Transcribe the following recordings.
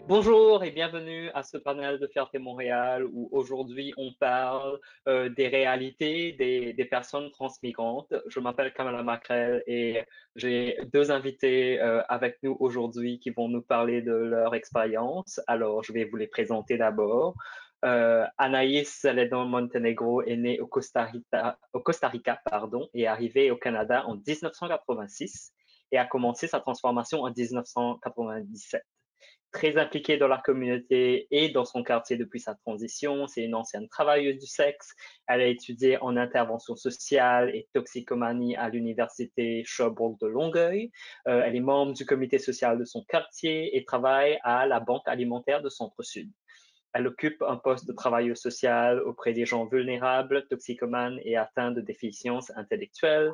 Bonjour et bienvenue à ce panel de Fierté Montréal où aujourd'hui on parle des réalités des personnes transmigrantes. Je m'appelle Kamala Macrel et j'ai deux invités avec nous aujourd'hui qui vont nous parler de leur expérience. Alors je vais vous les présenter d'abord. Anaïs Celedon Montenegro est née au Costa Rica, pardon, et est arrivée au Canada en 1986 et a commencé sa transformation en 1997 très impliquée dans la communauté et dans son quartier depuis sa transition. C'est une ancienne travailleuse du sexe. Elle a étudié en intervention sociale et toxicomanie à l'université Sherbrooke de Longueuil. Elle est membre du comité social de son quartier et travaille à la Banque alimentaire de Centre-Sud. Elle occupe un poste de travailleuse sociale auprès des gens vulnérables, toxicomanes et atteints de déficience intellectuelle.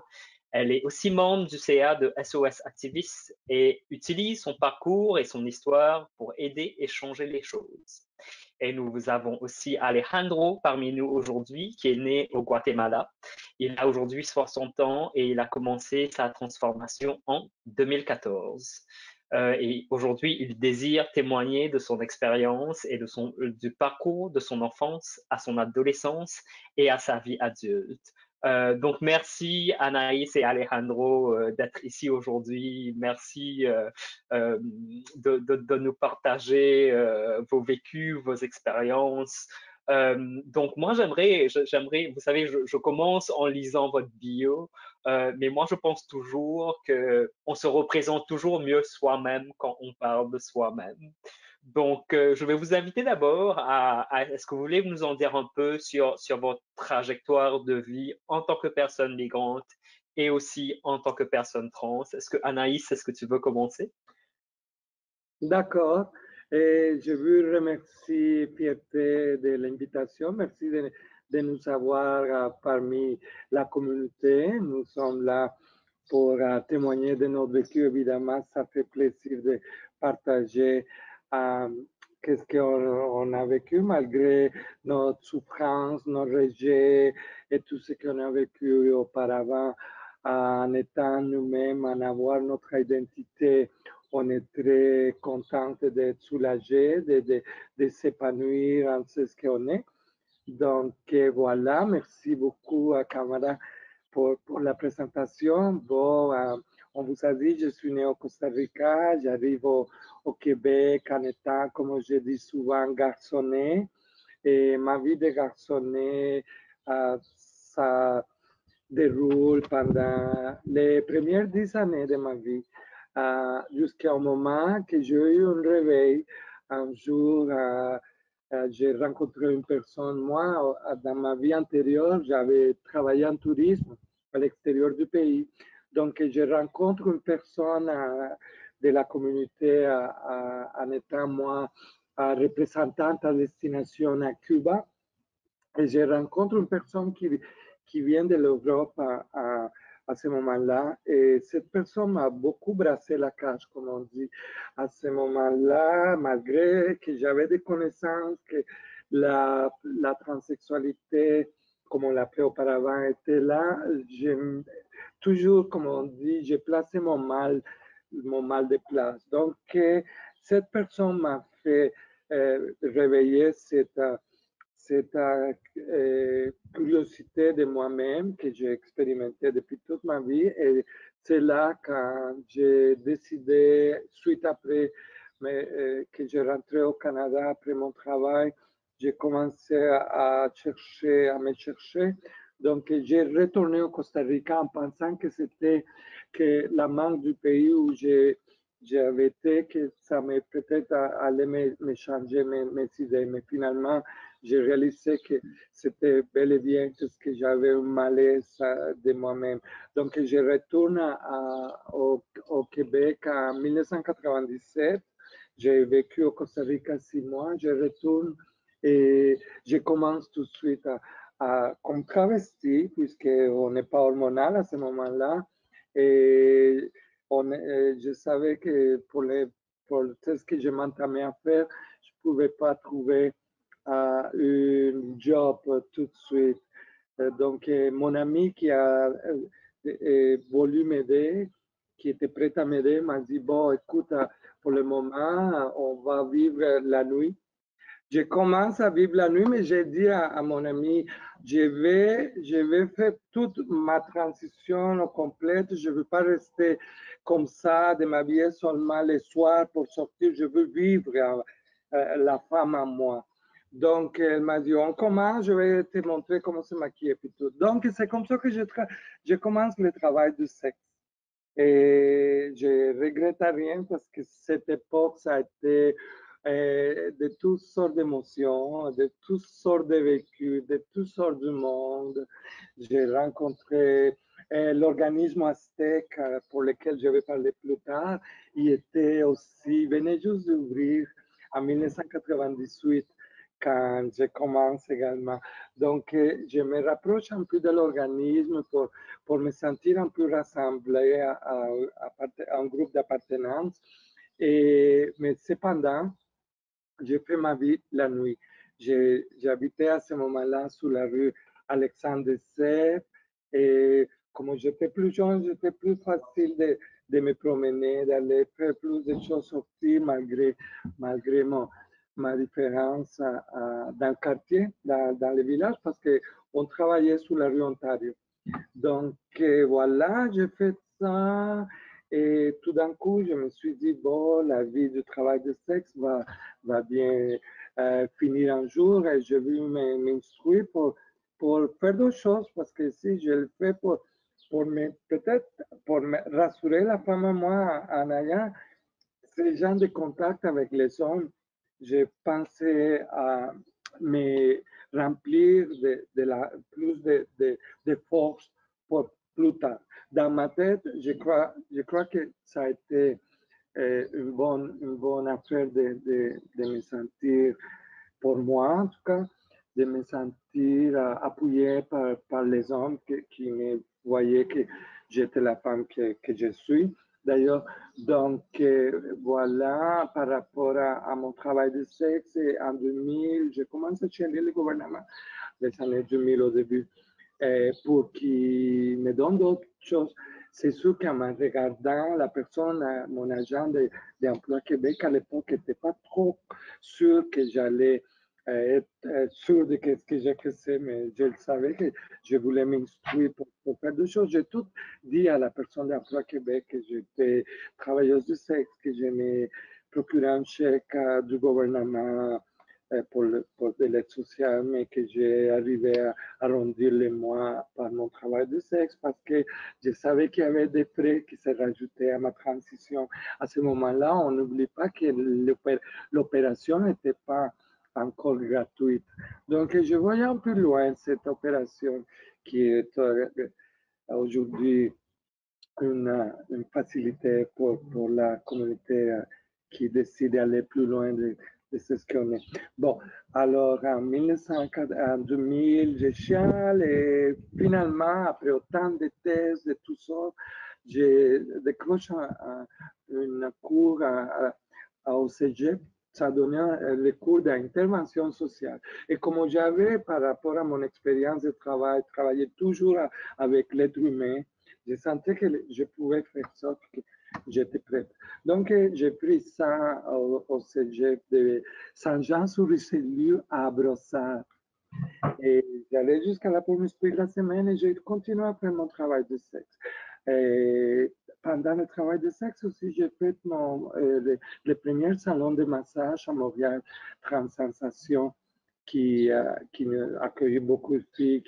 Elle est aussi membre du CA de SOS Activistes et utilise son parcours et son histoire pour aider et changer les choses. Et nous avons aussi Alejandro parmi nous aujourd'hui, qui est né au Guatemala. Il a aujourd'hui 60 ans et il a commencé sa transformation en 2014. Et aujourd'hui, il désire témoigner de son expérience et du parcours de son enfance à son adolescence et à sa vie adulte. Donc, merci Anaïs et Alejandro d'être ici aujourd'hui. Merci de nous partager vos vécus, vos expériences. Donc, moi, j'aimerais, vous savez, je commence en lisant votre bio, mais moi, je pense toujours qu'on se représente toujours mieux soi-même quand on parle de soi-même. Donc, je vais vous inviter d'abord est-ce que vous voulez nous en dire un peu sur votre trajectoire de vie en tant que personne migrante et aussi en tant que personne trans? Est-ce que tu veux commencer? D'accord. Et je veux remercier Fierté de l'invitation. Merci de nous avoir parmi la communauté. Nous sommes là pour témoigner de notre vécu. Évidemment, ça fait plaisir de partager qu'est-ce qu'on a vécu malgré notre souffrance, nos rejets et tout ce qu'on a vécu auparavant en étant nous-mêmes, en avoir notre identité. On est très contente d'être soulagé, de s'épanouir en ce qu'on est. Donc voilà, merci beaucoup à Camara pour la présentation. Bon, on vous a dit, je suis né au Costa Rica, j'arrive au Québec en étant, comme je dis souvent, garçonnet. Et ma vie de garçonnet, ça déroule pendant les premières 10 années de ma vie, jusqu'à un moment que j'ai eu un réveil. Un jour, j'ai rencontré une personne. Moi, dans ma vie antérieure, j'avais travaillé en tourisme à l'extérieur du pays. Donc, je rencontre une personne de la communauté en étant, moi, représentante à destination à Cuba. Et je rencontre une personne qui vient de l'Europe à ce moment-là. Et cette personne m'a beaucoup brassé la cage, comme on dit. À ce moment-là, malgré que j'avais des connaissances, que la transsexualité, comme on l'appelait auparavant, était là, toujours, comme on dit, j'ai placé mon mal de place. Donc, cette personne m'a fait réveiller cette curiosité de moi-même que j'ai expérimentée depuis toute ma vie. Et c'est là quand j'ai décidé, suite après que j'ai rentré au Canada après mon travail, j'ai commencé à chercher, à me chercher. Donc, j'ai retourné au Costa Rica en pensant que c'était que la manque du pays où j'avais été, que ça me peut-être allait me changer mes idées. Mais finalement, j'ai réalisé que c'était bel et bien parce que j'avais un malaise de moi-même. Donc, je retourne au Québec en 1997. J'ai vécu au Costa Rica 6 mois. Je retourne et je commence tout de suite comme travesti, puisqu'on n'est pas hormonal à ce moment-là. Et je savais que pour le test que je m'entamais à faire, je ne pouvais pas trouver un job tout de suite. Donc, mon ami qui a voulu m'aider, qui était prête à m'aider, m'a dit, bon, écoute, pour le moment, on va vivre la nuit. Je commence à vivre la nuit, mais j'ai dit à mon ami, je vais faire toute ma transition complète. Je ne veux pas rester comme ça, de m'habiller seulement les soirs pour sortir. Je veux vivre la femme en moi. Donc, elle m'a dit, on commence, je vais te montrer comment se maquiller. Tout. Donc, c'est comme ça que je commence le travail du sexe. Et je regrette rien parce que cette époque, ça a été de toutes sortes d'émotions, de toutes sortes de vécus, de toutes sortes de monde. J'ai rencontré l'organisme aztèque pour lequel je vais parler plus tard. Il était aussi, venait juste d'ouvrir en 1998 quand je commence également. Donc, je me rapproche un peu de l'organisme pour me sentir un peu rassemblé à un groupe d'appartenance. Mais cependant, j'ai fait ma vie la nuit. J'habitais à ce moment-là sur la rue Alexandre Seff et comme j'étais plus jeune, c'était plus facile de me promener, d'aller faire plus de choses sortir malgré ma différence dans le quartier, dans le village, parce qu'on travaillait sur la rue Ontario. Donc voilà, j'ai fait ça et tout d'un coup, je me suis dit, bon, la vie du travail de sexe va bien finir un jour et je vais m'instruire pour faire d'autres choses parce que si je le fais peut-être pour me rassurer la femme à moi en ayant ce genre de contact avec les hommes, je pensais à me remplir plus de force pour plus tard. Dans ma tête, je crois que ça a été une bonne affaire de me sentir, pour moi en tout cas, de me sentir appuyé par les hommes qui me voyaient que j'étais la femme que je suis. D'ailleurs, donc voilà, par rapport à mon travail de sexe, en 2000, je commence à changer le gouvernement des années 2000 au début pour qu'il me donne d'autres choses. C'est sûr qu'en me regardant, la personne, mon agent d'Emploi Québec à l'époque n'était pas trop sûr que j'allais être sûr de ce que j'ai fait, mais je savais que je voulais m'instruire pour faire des choses. J'ai tout dit à la personne d'Emploi Québec que j'étais travailleuse du sexe, que je me procurais un chèque du gouvernement pour de l'aide sociale, mais que j'ai arrivé à arrondir les mois par mon travail de sexe parce que je savais qu'il y avait des frais qui se rajoutaient à ma transition. À ce moment-là, on n'oublie pas que l'opération n'était pas encore gratuite. Donc, je voyais un peu loin cette opération qui est aujourd'hui une facilité pour la communauté qui décide d'aller plus loin de ce qu'on est. Bon, alors en 2000, je chiale et finalement, après autant de thèses et tout ça, je décroche un cours au Cégep. Ça donnait les cours d'intervention sociale. Et comme j'avais, par rapport à mon expérience de travail, travaillé toujours avec l'être humain, je sentais que je pouvais faire ça, que j'étais prête. Donc, j'ai pris ça au Cégep de Saint-Jean-sur-Richelieu à Brossard. Et j'allais jusqu'à la première de la semaine et j'ai continué à faire mon travail de sexe. Et pendant le travail de sexe aussi, j'ai fait le premier salon de massage à Montréal, Transsensation, qui accueillait beaucoup de filles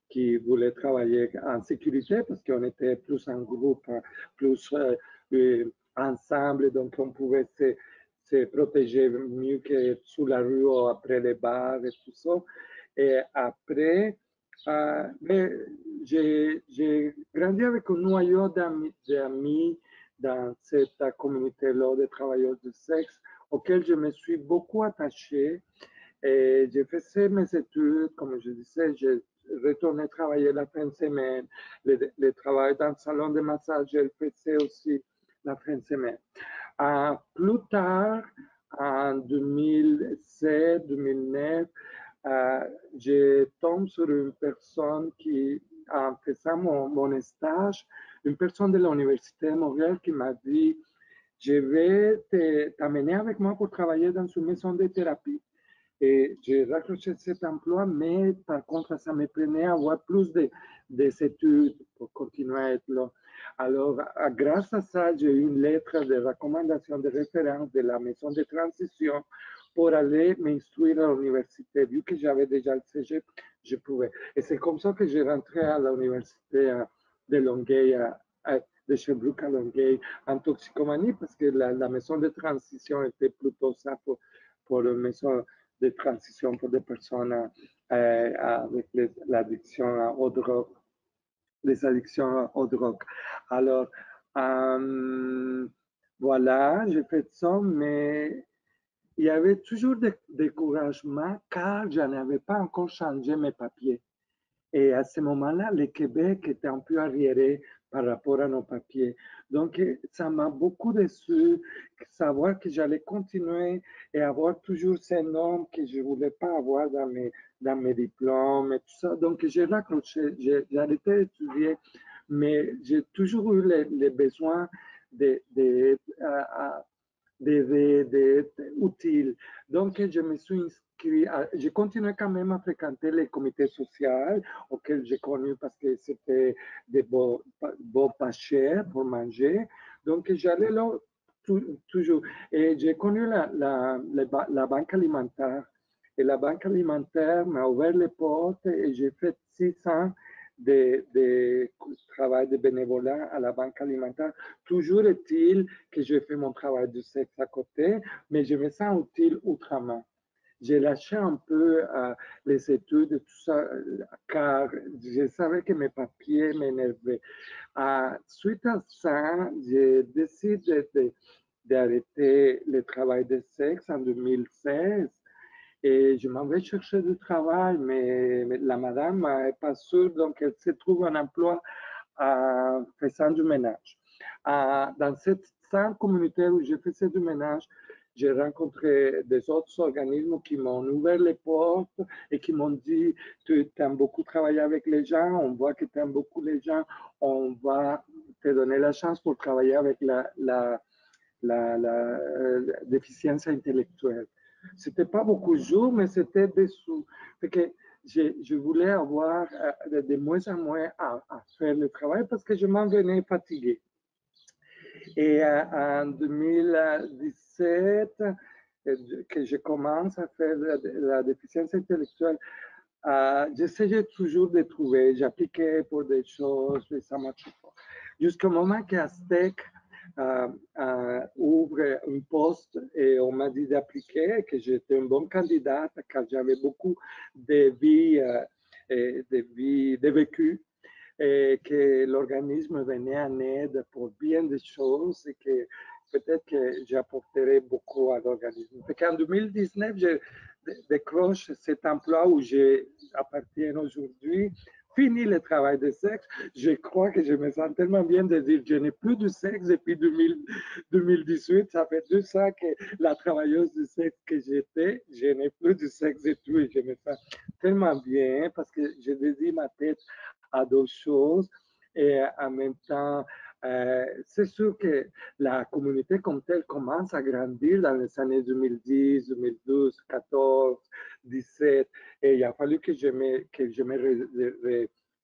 qui voulaient travailler en sécurité parce qu'on était plus en groupe, plus ensemble, donc on pouvait se protéger mieux que sous la rue ou après les bars et tout ça. Et après, j'ai grandi avec un noyau d'amis dans cette communauté-là de travailleurs du sexe auquel je me suis beaucoup attaché. Et j'ai fait mes études, comme je disais, j'ai retourné travailler la fin de semaine. Le travail dans le salon de massage, je le faisais aussi la fin de semaine. Plus tard, en 2007, 2009, je tombe sur une personne qui, en faisant mon stage, une personne de l'Université de Montréal qui m'a dit, je vais t'amener avec moi pour travailler dans une maison de thérapie. Et j'ai raccroché cet emploi, mais par contre, ça me prenait à avoir plus d'études pour continuer à être là. Alors, grâce à ça, j'ai eu une lettre de recommandation de référence de la maison de transition pour aller m'instruire à l'université. Vu que j'avais déjà le cégep, je pouvais. Et c'est comme ça que j'ai rentré à l'université de Longueuil, de Sherbrooke à Longueuil, en toxicomanie, parce que la maison de transition était plutôt ça pour une maison de transition pour des personnes avec l'addiction aux drogues, les addictions aux drogues. Alors, voilà, j'ai fait ça, mais il y avait toujours des découragements car je n'avais pas encore changé mes papiers. Et à ce moment-là, le Québec était un peu arriéré par rapport à nos papiers. Donc, ça m'a beaucoup déçu savoir que j'allais continuer et avoir toujours ces normes que je ne voulais pas avoir dans mes diplômes et tout ça. Donc, j'ai raccroché, j'ai arrêté d'étudier, mais j'ai toujours eu les besoins de, utiles. Donc, je me suis inscrit, j'ai continué quand même à fréquenter les comités sociaux auxquels j'ai connu parce que c'était des beaux pas chers pour manger. Donc, j'allais là toujours. Et j'ai connu la banque alimentaire. Et la banque alimentaire m'a ouvert les portes et j'ai fait 6 ans de travail de bénévolat à la banque alimentaire. Toujours est-il que je fais mon travail de sexe à côté, mais je me sens utile autrement. J'ai lâché un peu les études et tout ça, car je savais que mes papiers m'énervaient. Suite à ça, j'ai décidé d'arrêter le travail de sexe en 2016 et je m'en vais chercher du travail, mais la madame n'est pas sûre, donc elle se trouve un emploi faisant du ménage. Dans cette centre communautaire où je faisais du ménage, j'ai rencontré des autres organismes qui m'ont ouvert les portes et qui m'ont dit, tu aimes beaucoup travailler avec les gens, on voit que tu aimes beaucoup les gens, on va te donner la chance pour travailler avec la déficience intellectuelle. C'était pas beaucoup de jours, mais c'était des sous. Que je voulais avoir de moins en moins à faire le travail parce que je m'en venais fatigué. Et en 2017, que je commence à faire la déficience intellectuelle, j'essayais toujours de trouver, j'appliquais pour des choses, mais ça ne marchait pas. Jusqu'au moment qu'Aztec ouvre un poste et on m'a dit d'appliquer, que j'étais une bonne candidate car j'avais beaucoup de vie, de vécu et que l'organisme venait en aide pour bien des choses et que peut-être que j'apporterai beaucoup à l'organisme. En 2019, je décroche cet emploi où j'appartiens aujourd'hui, fini le travail de sexe. Je crois que je me sens tellement bien de dire que je n'ai plus de sexe depuis 2018. Ça fait 2 ans que la travailleuse du sexe que j'étais, je n'ai plus de sexe du tout et je me sens tellement bien parce que je dédie ma tête à d'autres choses et en même temps, c'est sûr que la communauté comme telle commence à grandir dans les années 2010, 2012, 14, 17 et il a fallu que je me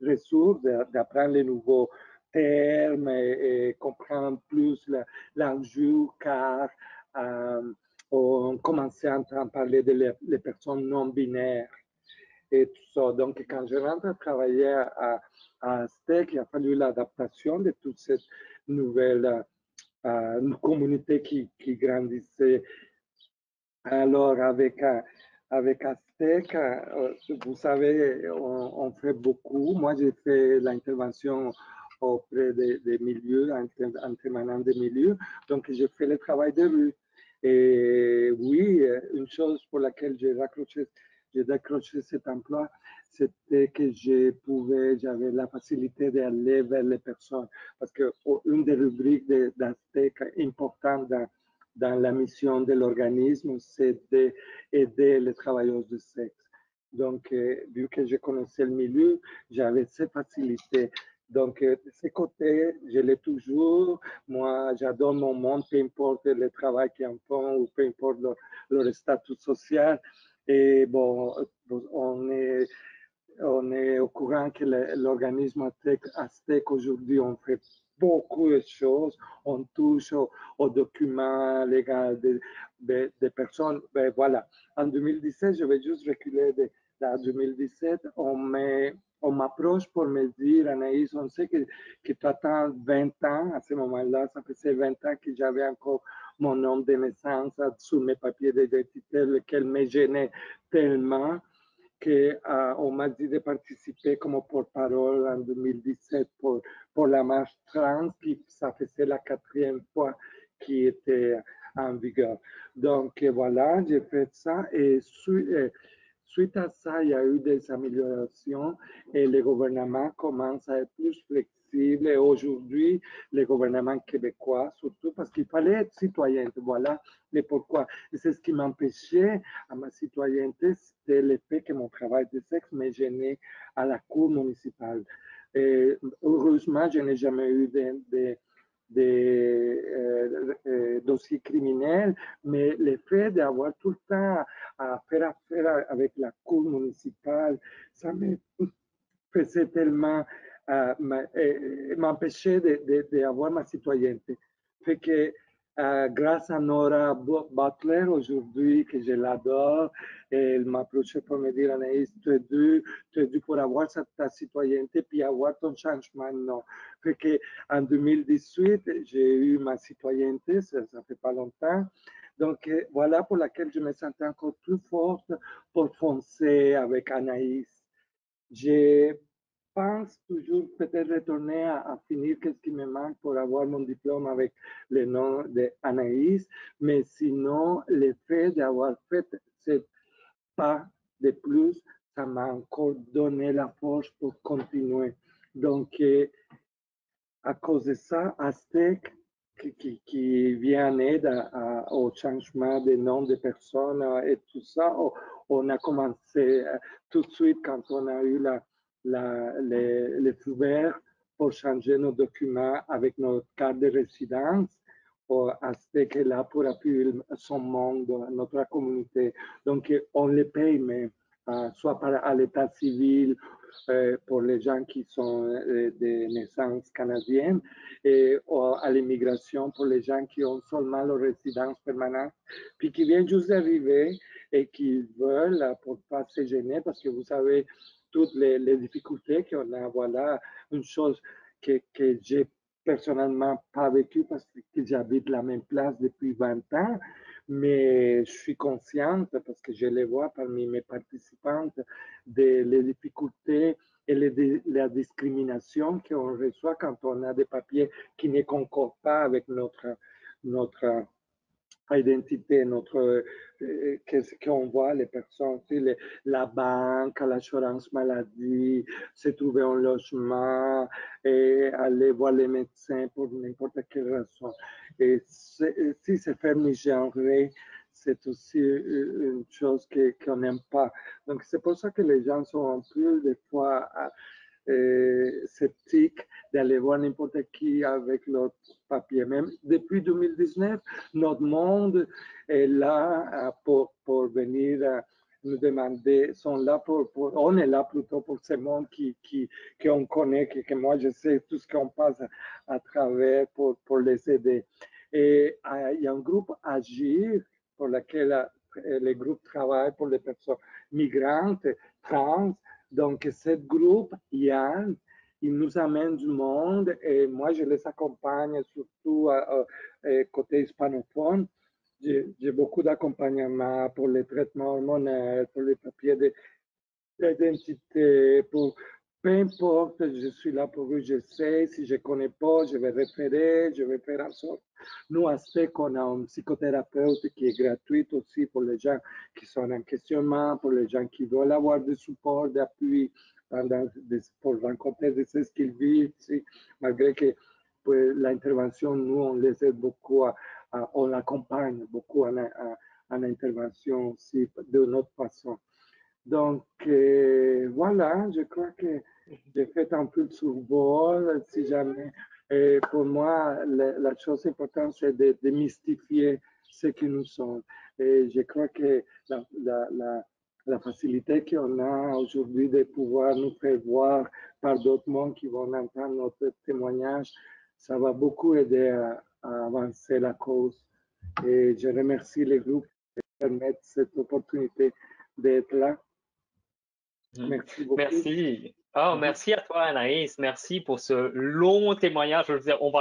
ressource d'apprendre les nouveaux termes et comprendre plus l'enjeu car on commençait à entendre parler de les personnes non binaires et tout ça. Donc, quand je rentre à travailler à Aztec, il a fallu l'adaptation de toute cette nouvelle communauté qui grandissait. Alors, avec Aztec, vous savez, on fait beaucoup. Moi, j'ai fait l'intervention auprès des milieux, intervenant des milieux. Donc, j'ai fait le travail de rue. Et oui, une chose pour laquelle j'ai décroché cet emploi, c'était que j'avais la facilité d'aller vers les personnes. Parce qu'une des rubriques d'Aztec importantes dans la mission de l'organisme, c'est d'aider les travailleurs du sexe. Donc, vu que je connaissais le milieu, j'avais cette facilité Donc, de ce côté, je l'ai toujours. Moi, j'adore mon monde, peu importe le travail qu'ils font ou peu importe leur statut social. Et bon, on est au courant que l'organisme Aztec aujourd'hui, on fait beaucoup de choses. On touche aux documents légaux des personnes. Ben, voilà. En 2017, je vais juste reculer de 2017, on m'approche pour me dire, Anaïs, on sait que tu attends 20 ans. À ce moment-là, ça faisait 20 ans que j'avais encore mon nom de naissance sur mes papiers d'identité, lequel me gênait tellement qu'on m'a dit de participer comme porte-parole en 2017 pour la marche trans, qui ça faisait la 4e fois qui était en vigueur. Donc voilà, j'ai fait ça et suite à ça, il y a eu des améliorations et le gouvernement commence à être plus flexible. Et aujourd'hui, le gouvernement québécois, surtout parce qu'il fallait être citoyen, voilà le pourquoi. Et c'est ce qui m'empêchait à ma citoyenneté, c'était le fait que mon travail de sexe me gênait à la cour municipale. Et heureusement, je n'ai jamais eu des dossiers criminels, mais le fait d'avoir tout le temps à faire affaire avec la cour municipale, ça me faisait tellement m'empêcher d'avoir ma citoyenneté. Fait que grâce à Nora Butler aujourd'hui, que je l'adore, elle m'a approché pour me dire, Anaïs, tu es dû pour avoir ta citoyenneté puis avoir ton changement. Non. Fait que en 2018, j'ai eu ma citoyenneté, ça fait pas longtemps. Donc voilà pour laquelle je me sentais encore plus forte pour foncer avec Anaïs. Je pense toujours peut-être retourner à finir qu'est-ce qui me manque pour avoir mon diplôme avec le nom d'Anaïs, mais sinon, le fait d'avoir fait ce pas de plus, ça m'a encore donné la force pour continuer. Donc, à cause de ça, Aztec, qui vient en aide au changement des noms de personnes et tout ça, on a commencé tout de suite quand on a eu les feux verts pour changer nos documents avec notre carte de résidence. Aztec est là pour appuyer son monde, notre communauté. Donc, on les paye, mais soit à l'état civil pour les gens qui sont de naissance canadienne et à l'immigration pour les gens qui ont seulement leur résidence permanente, puis qui viennent juste d'arriver et qui veulent pour ne pas se gêner parce que vous savez toutes les difficultés qu'on a. Voilà une chose que j'ai personnellement pas vécue parce que j'habite la même place depuis 20 ans, mais je suis consciente parce que je les vois parmi mes participantes des difficultés et la discrimination qu'on reçoit quand on a des papiers qui ne concordent pas avec notre identité, qu'est-ce qu'on voit les personnes, la banque, l'assurance maladie, se trouver un logement et aller voir les médecins pour n'importe quelle raison. Et si c'est fermé-genré, c'est aussi une chose qu'on n'aime pas. Donc c'est pour ça que les gens sont un peu des fois sceptiques d'aller voir n'importe qui avec leur papier. Même depuis 2019, notre monde est là pour venir nous demander, sont là on est là plutôt pour ce monde qu'on connaît, que moi je sais tout ce qu'on passe à travers pour les aider. Et il y a un groupe Agir pour lequel les groupes travaillent pour les personnes migrantes, trans. Donc, ce groupe, Yann, il nous amène du monde et moi, je les accompagne surtout côté hispanophone. J'ai beaucoup d'accompagnement pour les traitements hormonaux, pour les papiers d'identité, pour peu importe, je suis là pour eux, je sais, si je ne connais pas, je vais référer, je vais faire en sorte. Nous, à STEC, on a un psychothérapeute qui est gratuit aussi pour les gens qui sont en questionnement, pour les gens qui veulent avoir du support, d'appui pour rencontrer de ce qu'ils vivent, malgré que l'intervention, nous, on les aide beaucoup, on l'accompagne beaucoup en intervention aussi de notre façon. Donc, voilà, je crois que j'ai fait un peu de survol, si jamais. Et pour moi, la chose importante, c'est de démystifier ce que nous sommes. Et je crois que la facilité qu'on a aujourd'hui de pouvoir nous faire voir par d'autres mondes qui vont entendre notre témoignage, ça va beaucoup aider à avancer la cause. Et je remercie les groupes qui permettent cette opportunité d'être là. Mhm. Merci beaucoup. Merci. Oh, Mhm. merci à toi, Anaïs. Merci pour ce long témoignage. Je veux dire, bon,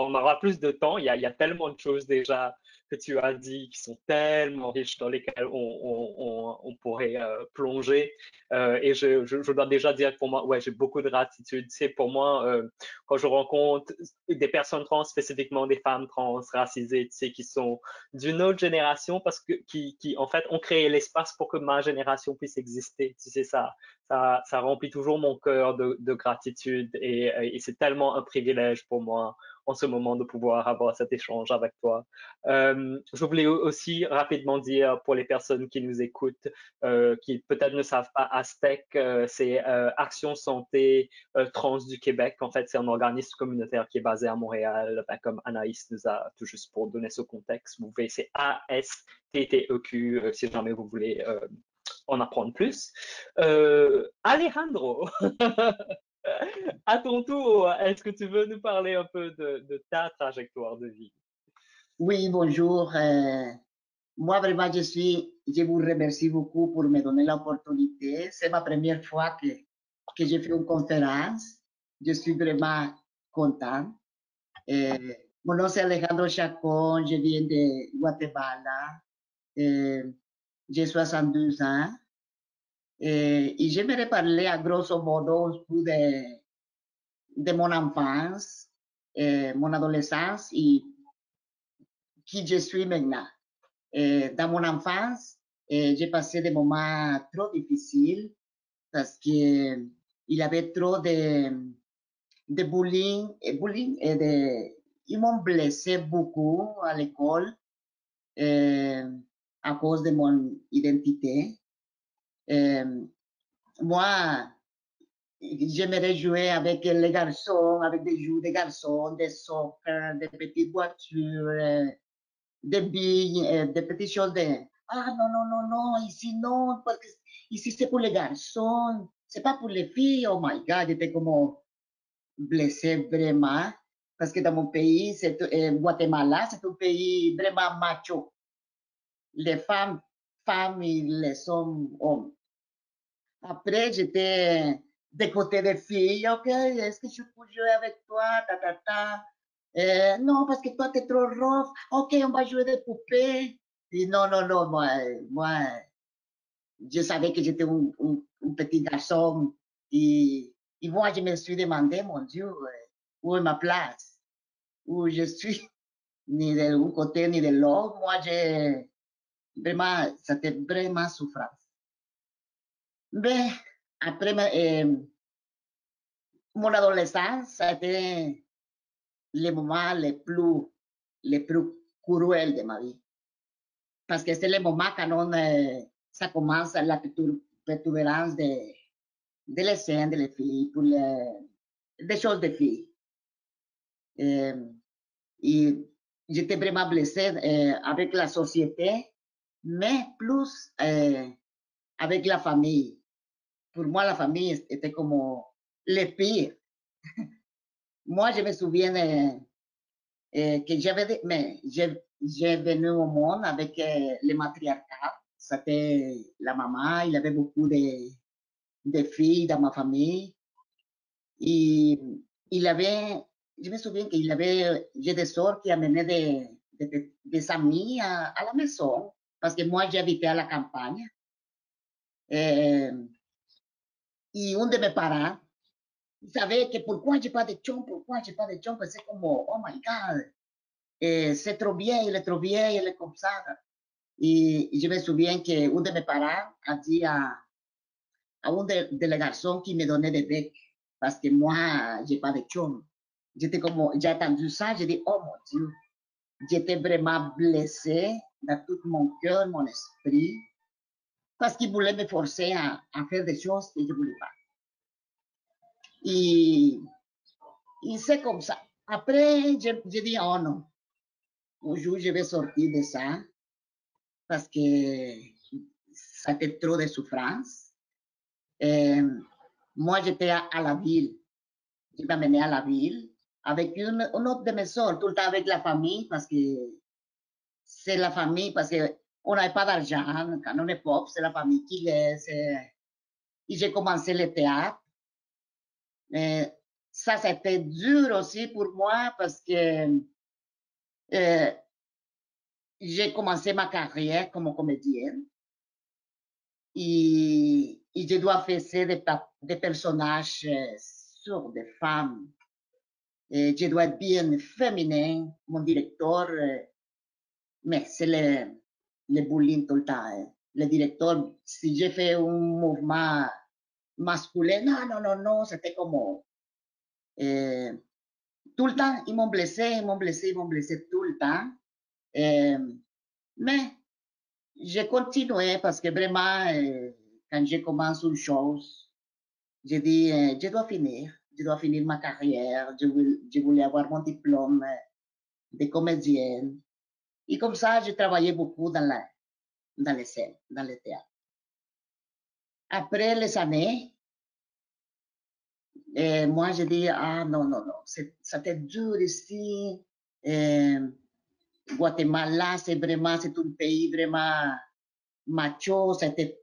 on aura plus de temps. Il y a tellement de choses déjà que tu as dit qui sont tellement riches dans lesquelles on pourrait plonger. Et je dois déjà dire que pour moi, ouais, j'ai beaucoup de gratitude. C'est pour moi, quand je rencontre des personnes trans, spécifiquement des femmes trans, racisées, tu sais, qui sont d'une autre génération parce que qui en fait ont créé l'espace pour que ma génération puisse exister. Tu sais, ça remplit toujours mon cœur de gratitude et c'est tellement un privilège pour moi en ce moment de pouvoir avoir cet échange avec toi. Je voulais aussi rapidement dire pour les personnes qui nous écoutent, qui peut-être ne savent pas, ASTEC, c'est Action Santé Trans du Québec. En fait, c'est un organisme communautaire qui est basé à Montréal, ben, comme Anaïs nous a tout juste pour donner ce contexte. Vous pouvez, c'est ASTTEQ si jamais vous voulez en apprendre plus. Alejandro, à ton tour, est-ce que tu veux nous parler un peu de ta trajectoire de vie? Oui, bonjour. Moi, vraiment, je vous remercie beaucoup pour me donner l'opportunité. C'est ma première fois que je fais une conférence. Je suis vraiment content. Mon nom c'est Alejandro Chacon, je viens de Guatemala. J'ai 62 ans. Et j'aimerais parler à grosso modo un peu de mon enfance, mon adolescence et qui je suis maintenant. Dans mon enfance, j'ai passé des moments trop difficiles parce que il y avait trop de bullying ils m'ont blessé beaucoup à l'école à cause de mon identité. Moi, j'aimerais jouer avec les garçons, avec des jeux de garçons, des soccer, des petites voitures, des billes, des petites choses de ah non, non, non, non, ici non, parce que ici c'est pour les garçons, c'est pas pour les filles. Oh my God, j'étais comme blessée vraiment, parce que dans mon pays, c'est Guatemala, c'est un pays vraiment macho. Les femmes et les hommes. Après, j'étais des côtés des filles, ok, est-ce que je peux jouer avec toi, ta, ta, ta. Non, parce que toi, t'es trop rough. Ok, on va jouer des poupées. Et non, non, non, moi, je savais que j'étais un petit garçon. Et moi, je me suis demandé, mon Dieu, où est ma place? Où je suis? Ni de un côté ni de l'autre. Moi, j'ai vraiment, c'était vraiment souffrance. Mais après, mon adolescence, ça a été les moments les plus cruels de ma vie. Parce que c'est le moment quand ça commence la perturbance de les scènes de les filles, pour des choses de filles. Et j'étais vraiment blessée avec la société, mais plus avec la famille. Pour moi, la famille était comme le pire. Moi, je me souviens que j'ai venu au monde avec le matriarcat. C'était la maman, il y avait beaucoup de filles dans ma famille. Et il avait, je me souviens qu'il avait, j'ai des sœurs qui amenaient des amis à la maison, parce que moi j'habitais à la campagne. Et un de mes parents, il savait que pourquoi j'ai pas de chum, pourquoi j'ai pas de chum, c'est comme, oh my God, c'est trop bien, il est trop bien, il est comme ça. Et je me souviens qu'un de mes parents a dit à un de les garçons qui me donnait des becs, parce que moi, j'ai pas de chum. J'étais comme, j'ai entendu ça, j'ai dit, oh mon Dieu, j'étais vraiment blessée dans tout mon cœur, mon esprit, parce qu'il voulait me forcer à faire des choses que je ne voulais pas. Et c'est comme ça. Après, j'ai dit, oh non, un jour je vais sortir de ça parce que ça fait trop de souffrance. Moi, j'étais à la ville. Il m'a mené à la ville avec une autre de mes soeurs, tout le temps avec la famille, parce que c'est la famille, parce qu'on n'avait pas d'argent. Quand on est pauvre, c'est la famille qui laisse. Et j'ai commencé le théâtre. Mais ça, c'était dur aussi pour moi parce que j'ai commencé ma carrière comme comédienne et je dois faire des personnages sur des femmes. Et je dois être bien féminin. Mon directeur, mais c'est le bullying tout le temps. Le directeur, si j'ai fait un mouvement masculin, non, non, non, non, c'était comme tout le temps, ils m'ont blessé, ils m'ont blessé, ils m'ont blessé tout le temps. Mais j'ai continué parce que vraiment, quand je commence une chose, j'ai dit, je dois finir ma carrière, je voulais avoir mon diplôme de comédienne. Et comme ça, j'ai travaillé beaucoup dans les scènes, dans le théâtre. Après les années, moi, j'ai dit, ah non, non, non, c'était dur ici. Guatemala, c'est un pays vraiment macho. C'était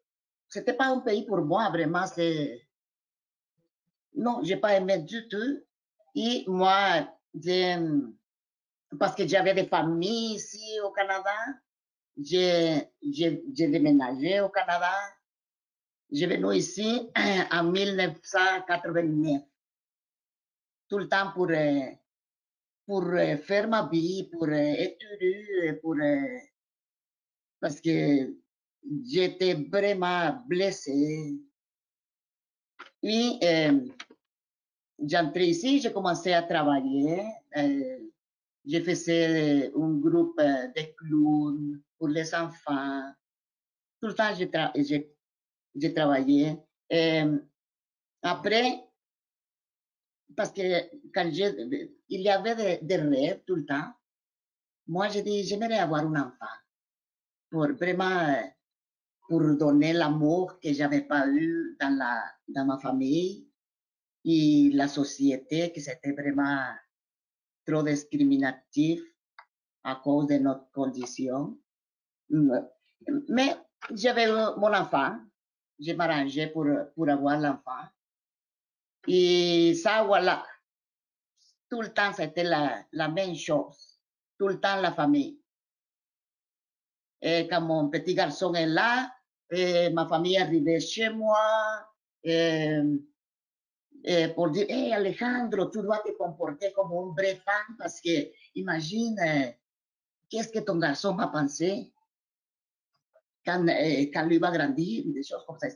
pas un pays pour moi, vraiment. Non, j'ai pas aimé du tout. Et moi, parce que j'avais des familles ici au Canada, j'ai déménagé au Canada. Je suis venu ici en 1989, tout le temps pour faire ma vie, pour étudier, parce que j'étais vraiment blessée. Et j'entrais ici, j'ai commencé à travailler. Je faisais un groupe de clowns pour les enfants. Tout le temps, j'ai travaillé. Après, parce que quand il y avait des rêves tout le temps, moi, j'ai dit, j'aimerais avoir un enfant pour vraiment pour donner l'amour que j'avais pas eu dans ma famille et la société, que c'était vraiment trop discriminatif à cause de notre condition. Mais j'avais mon enfant, je m'arrangeais pour avoir l'enfant. Et ça, voilà, tout le temps, c'était la même chose. Tout le temps, la famille. Et quand mon petit garçon est là, ma famille arrivait chez moi pour dire, hey Alejandro, tu dois te comporter comme un vrai fan parce que imagine qu'est-ce que ton garçon va penser quand lui va grandir, des choses comme ça.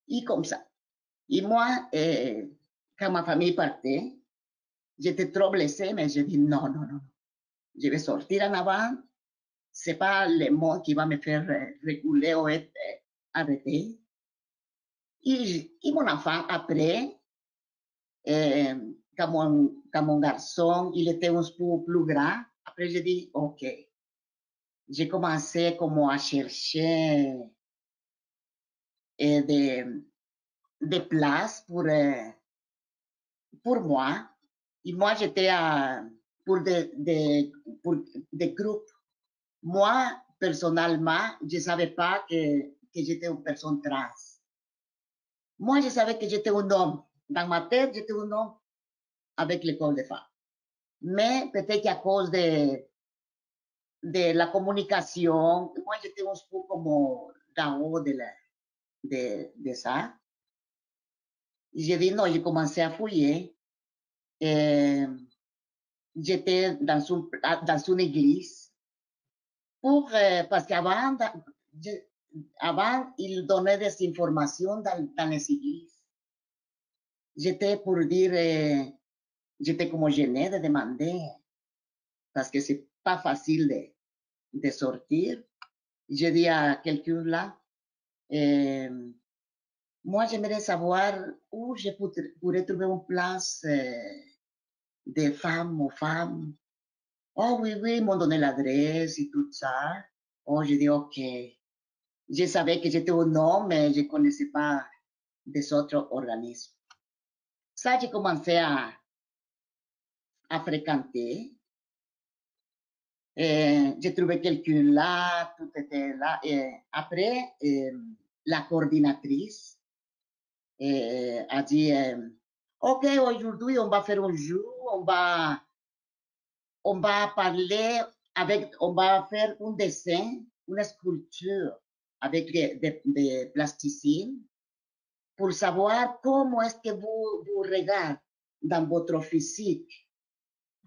Et comme ça. Et moi, quand ma famille partait, j'étais trop blessée, mais j'ai dit non, non, non. Je vais sortir en avant. C'est pas le monde qui va me faire reculer ou être arrêté. Et mon enfant, après, quand mon garçon, il était un peu plus grand, après j'ai dit, OK. J'ai commencé comme à chercher des places pour moi. Et moi, j'étais pour pour des groupes. Moi, personnellement, je ne savais pas que j'étais une personne trans. Moi, je savais que j'étais un homme. Dans ma tête, j'étais un homme avec l'école de femmes. Mais peut-être qu'à cause de la communication, moi, j'étais un peu comme d'en haut de ça. J'ai dit non, j'ai commencé à fouiller. J'étais dans une église parce qu'avant, ils donnaient des informations dans les églises. J'étais pour dire, j'étais comme gênée de demander parce que c'est pas facile de sortir. j'ai dit à quelqu'un là, moi j'aimerais savoir où je pourrais trouver une place de femmes aux femmes. Oh oui, oui, ils m'ont donné l'adresse et tout ça. Oh, j'ai dit ok. Je savais que j'étais un homme, mais je ne connaissais pas des autres organismes. Ça, j'ai commencé à fréquenter. J'ai trouvé quelqu'un là, tout était là. Et après, la coordinatrice a dit, OK, aujourd'hui, on va faire un jeu, on va parler avec, on va faire un dessin, une sculpture avec des plasticiens pour savoir comment est-ce que vous regardez dans votre physique.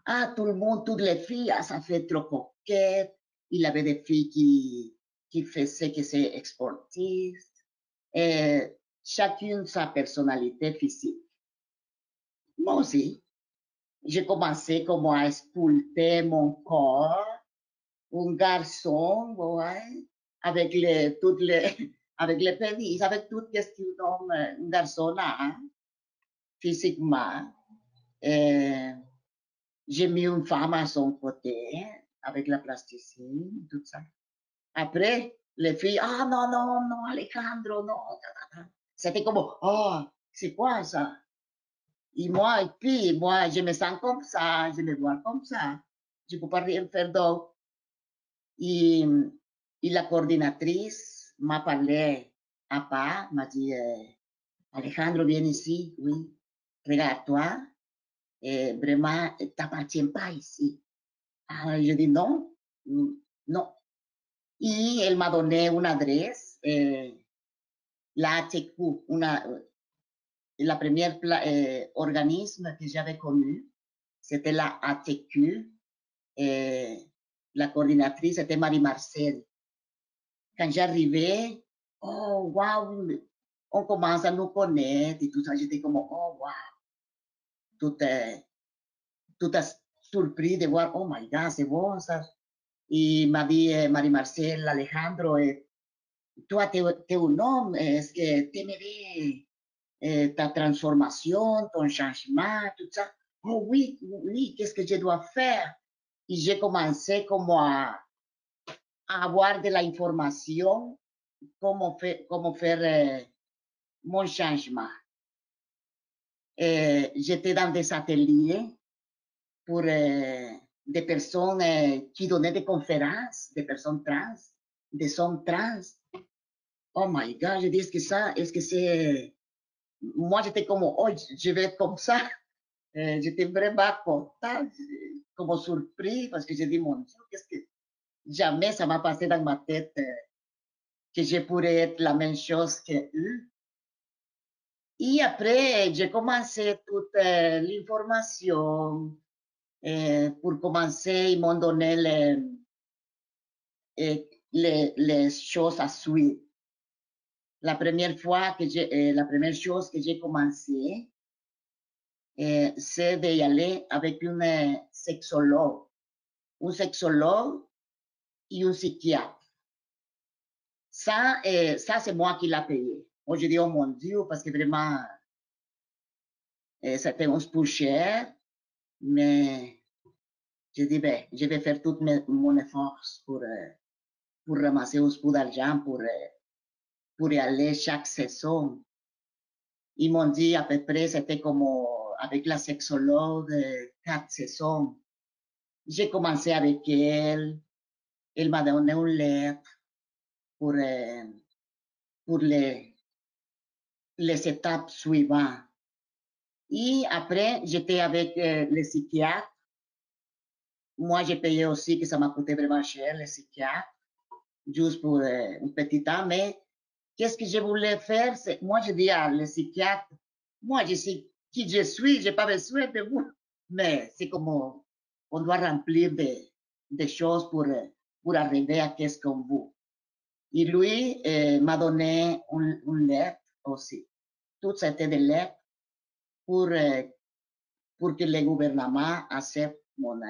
Ah, tout le monde, toutes les filles, ah, ça fait trop coquette. Il y avait des filles qui faisaient que c'est sportiste. Chacune sa personnalité physique. Moi aussi, j'ai commencé comme à sculpter mon corps, un garçon, ouais, avec toutes les, avec les pénis, avec tout ce qu'un homme, un garçon a, hein, physiquement. J'ai mis une femme à son côté, avec la plasticienne, tout ça. Après, les filles, ah non, non, non, Alejandro, non. C'était comme, oh, c'est quoi ça? Et puis, moi, je me sens comme ça, je me vois comme ça. Je ne peux pas rien faire d'autre. Et, la coordinatrice m'a parlé à part, m'a dit, Alejandro, viens ici, oui, regarde-toi, vraiment, tu n'appartiens pas ici. Ah, je dis non, non. Y elle m'a donné une adresse, la ATQ, la première organisme que j'avais connu, c'était la ATQ. La coordinatrice était Marie-Marcel. Quand j'arrivais, oh, wow, on commence à nous connaître et tout ça. J'étais comme, oh, wow, tout, tout surpris de voir, oh my God, c'est bon ça. Y m'a dit Marie-Marcel, Alejandro, toi, tu es un homme, est-ce que tu aimerais ta transformation, ton changement, tout ça? Oh oui, oui, qu'est-ce que je dois faire? Et j'ai commencé comme à avoir de l'information, comment faire mon changement. J'étais dans des ateliers pour des personnes qui donnaient des conférences, des personnes trans, des hommes trans. Oh my God, je dis, est-ce que c'est... Moi, j'étais comme, oh, je vais être comme ça. J'étais vraiment content, comme surpris, parce que j'ai dit, mon Dieu, qu'est-ce que... Jamais ça m'a passé dans ma tête que je pourrais être la même chose qu'eux. Et après, j'ai commencé toute l'information. Pour commencer, ils m'ont donné les choses à suivre. La première chose que j'ai commencé, c'est d'y aller avec une sexologue, un sexologue et un psychiatre. Ça, c'est moi qui l'ai payé. Moi, je dis, oh mon Dieu, parce que vraiment, c'était un peu cher, mais je dis, ben, je vais faire tout mon effort pour ramasser un peu d'argent pour y aller chaque saison. Ils m'ont dit à peu près, c'était comme avec la sexologue, 4 saisons. J'ai commencé avec elle. Elle m'a donné une lettre pour les étapes suivantes. Et après, j'étais avec les psychiatres. Moi, j'ai payé aussi, que ça m'a coûté vraiment cher, les psychiatres, juste pour un petit temps. Mais qu'est-ce que je voulais faire? Moi, je dis à les psychiatres, moi, je sais qui je suis, je n'ai pas besoin de vous. Mais c'est comme on doit remplir des choses pour arriver à qu'est-ce qu'on veut. Et lui m'a donné une lettre aussi. Tout c'était des lettres pour que le gouvernement accepte mon...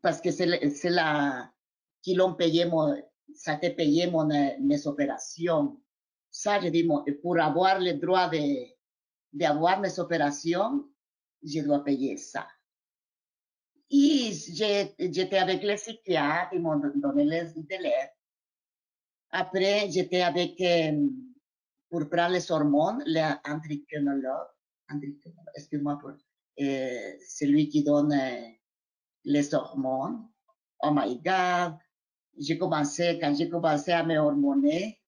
parce que c'est qui l'ont payé, ça t'a payé mes opérations. Ça, je dis, pour avoir le droit d'avoir mes opérations, je dois payer ça. Et j'étais avec les psychiatres, ils m'ont donné de l'aide. Après, j'étais avec, pour prendre les hormones, l'endocrinologue, excuse-moi, celui qui donne les hormones. Oh my God, quand j'ai commencé à me hormoner,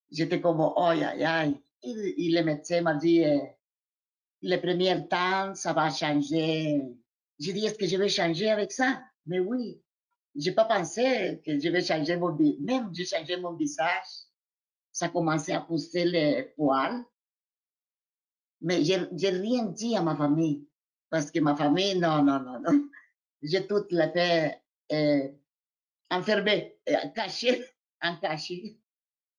j'étais comme, oh, aïe, aïe. Et le médecin m'a dit, le premier temps, ça va changer. J'ai dit, est-ce que je vais changer avec ça? Mais oui, j'ai pas pensé que je vais changer mon visage. Même j'ai changé mon visage, ça commençait à pousser les poils. Mais j'ai rien dit à ma famille. Parce que ma famille, non, non, non, non. J'ai tout la fait enfermé, caché, en caché.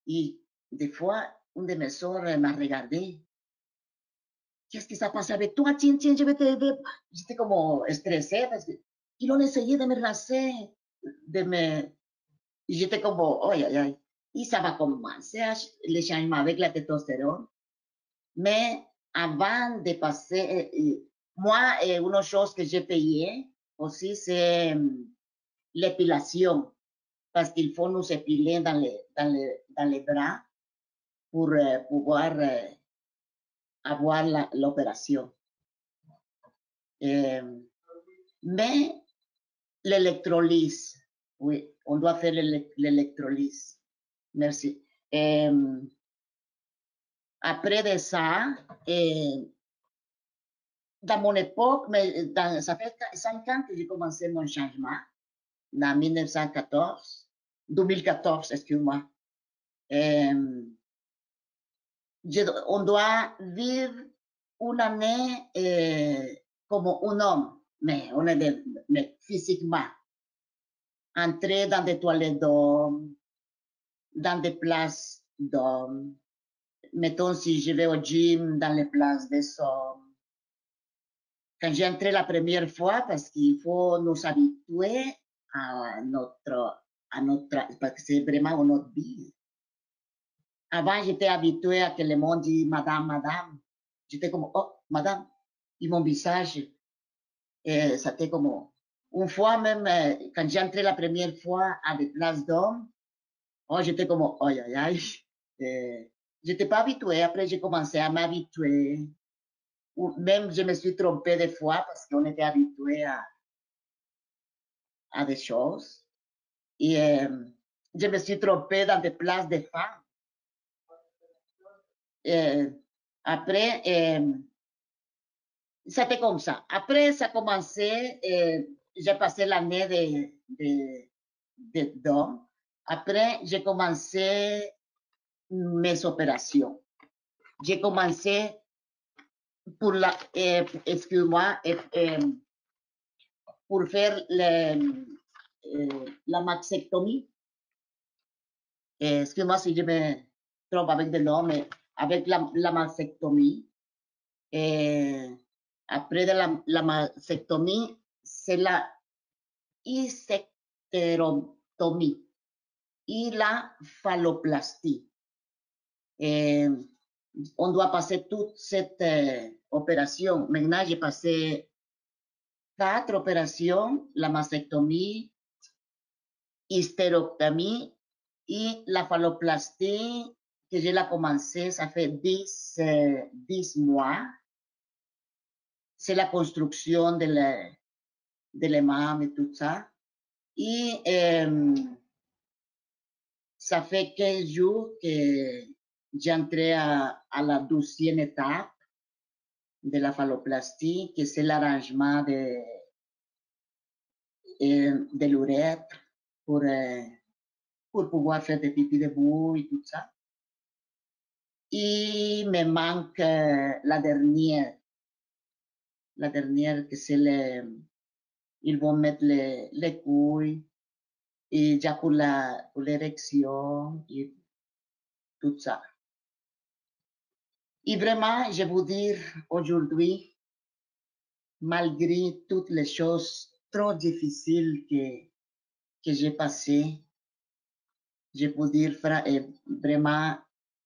Et des fois, une de mes soeurs m'a regardé. Qu'est-ce qui s'est passé avec toi? Tiens, tiens, je vais t'aider. J'étais comme stressée parce qu'ils ont essayé de me raser, de me... J'étais comme, oh, aïe, aïe, aïe. Et ça va commencer le changement avec la testostérone. Mais avant de passer, moi, une chose que j'ai payée aussi, c'est l'épilation. Parce qu'il faut nous épiler dans les bras pour pouvoir avoir l'opération. Mais l'électrolyse, oui, on doit faire l'électrolyse. Merci. Après de ça, dans mon époque, mais ça fait 5 ans que j'ai commencé mon changement, en 2014, excuse-moi. On doit vivre une année comme un homme, mais physiquement. Entrer dans des toilettes d'hommes, dans des places d'hommes. Mettons, si je vais au gym, dans les places des hommes. Quand j'ai entré la première fois, parce qu'il faut nous habituer à notre, parce que c'est vraiment notre vie. Avant, j'étais habituée à que le monde dise madame, madame. J'étais comme, oh, madame. Et mon visage, c'était comme, une fois même, quand j'ai entré la première fois à des places d'hommes, oh, j'étais comme, oh, aïe, aïe, aïe. J'étais pas habituée. Après, j'ai commencé à m'habituer. Même, je me suis trompée des fois parce qu'on était habitué à des choses. Et je me suis trompée dans des places de femmes. Après, c'était comme ça. Après, ça a commencé, j'ai passé l'année d'homme. Après, j'ai commencé mes opérations. J'ai commencé pour la, excuse-moi, pour faire la mastectomie. Excuse-moi si je me trompe avec le nom, mais avec la mastectomie. Après de la mastectomie, c'est la hystérectomie et la phalloplastie. On doit passer toute cette opération. Maintenant, j'ai passé 4 opérations, la mastectomie, hystérectomie et la phalloplastie, que je l'ai commencé, ça fait 10 mois. C'est la construction de les mames et tout ça. Et ça fait 15 jours que j'ai entré à la 12e étape de la phalloplastie, que c'est l'arrangement de l'urètre pour pouvoir faire des pipis debout et tout ça. Et me manque la dernière que c'est ils vont mettre les couilles et déjà pour l'érection et tout ça. Et vraiment, je vous dire aujourd'hui, malgré toutes les choses trop difficiles que que j'ai passé, je peux dire vraiment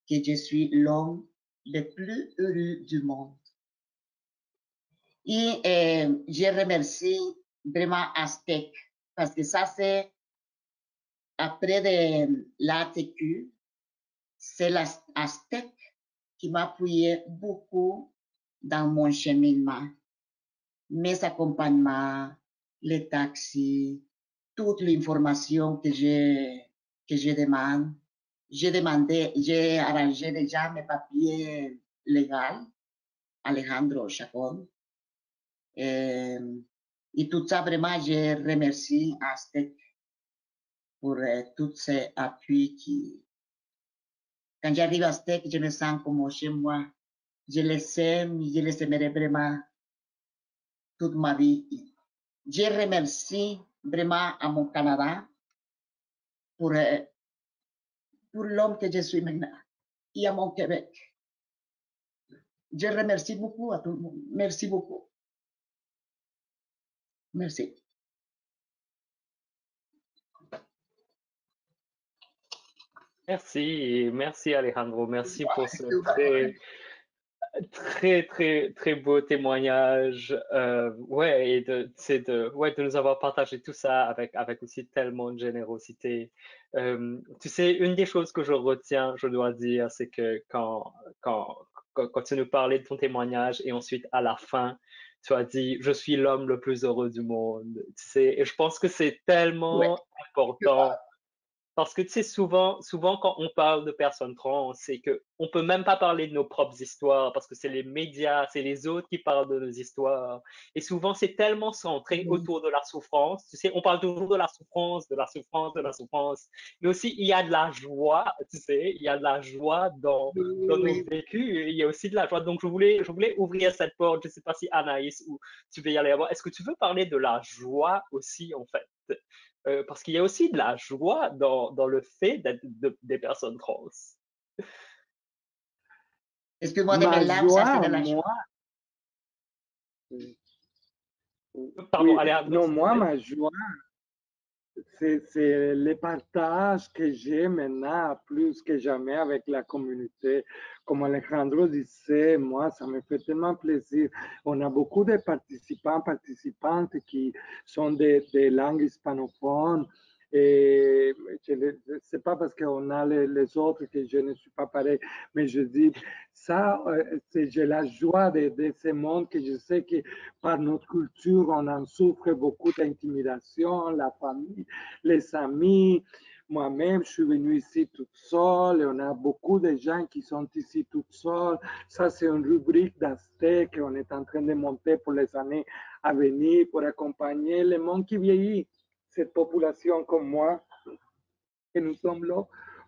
que je suis l'homme le plus heureux du monde. Et je remercie vraiment Aztec parce que ça, c'est après de l'ATQ, c'est l'Aztec qui m'a appuyé beaucoup dans mon cheminement, mes accompagnements, les taxis, toute l'information que je demande. J'ai arrangé déjà mes papiers légaux, Alejandro Chacón. Et tout ça, vraiment, je remercie Aztec pour tous ces appuis qui, quand j'arrive à Aztec, je me sens comme chez moi. Je les aime, je les aimerai vraiment toute ma vie. Je remercie vraiment à mon Canada pour l'homme que je suis maintenant et à mon Québec. Je remercie beaucoup à tout le monde. Merci beaucoup. Merci. Merci, merci Alejandro, merci pour ce très beau témoignage. Ouais, et de nous avoir partagé tout ça avec aussi tellement de générosité. Tu sais, une des choses que je retiens, je dois dire, c'est que quand tu nous parlais de ton témoignage et ensuite à la fin, tu as dit, je suis l'homme le plus heureux du monde. Tu sais, et je pense que c'est tellement important. Parce que tu sais, souvent quand on parle de personnes trans, c'est que on peut même pas parler de nos propres histoires parce que c'est les médias, c'est les autres qui parlent de nos histoires. Et souvent, c'est tellement centré autour de la souffrance. Tu sais, on parle toujours de la souffrance, de la souffrance, de la souffrance. Mais aussi, il y a de la joie, tu sais, il y a de la joie dans nos Oui. vécus. Et il y a aussi de la joie. Donc, je voulais ouvrir cette porte. Je sais pas si Anaïs ou tu veux y aller avant. Est-ce que tu veux parler de la joie aussi, en fait? Parce qu'il y a aussi de la joie dans le fait d'être des personnes trans. Excuse-moi de Ma mes larmes, ça c'est joie, de la joie. moi, Pardon, oui, Alejandro, non, s'il te moi, plaît. ma joie, c'est le partage que j'ai maintenant plus que jamais avec la communauté. Comme Alejandro disait, moi, ça me fait tellement plaisir. On a beaucoup de participants, participantes qui sont des langues hispanophones. Et c'est pas parce qu'on a les autres que je ne suis pas pareil, mais je dis, ça, j'ai la joie de ce monde que je sais que par notre culture, on en souffre beaucoup d'intimidation, la famille, les amis. Moi-même, je suis venu ici toute seule et on a beaucoup de gens qui sont ici toutes seuls. Ça, c'est une rubrique d'Aztec qu'on est en train de monter pour les années à venir pour accompagner le monde qui vieillit, cette population comme moi, que nous sommes là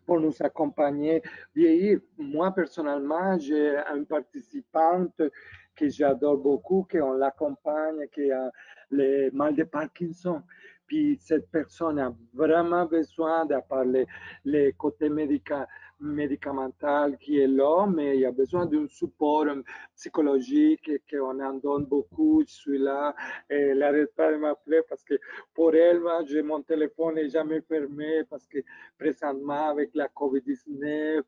pour nous accompagner, vieillir. Moi, personnellement, j'ai une participante que j'adore beaucoup, qu'on l'accompagne, qui a le mal de Parkinson. Puis cette personne a vraiment besoin de parler le côté médicamental qui est là, mais il y a besoin d'un support psychologique qu'on en donne beaucoup. Je suis là, et elle n'arrête pas de m'appeler parce que pour elle, moi, j'ai mon téléphone n'est jamais fermé parce que présentement, avec la COVID-19,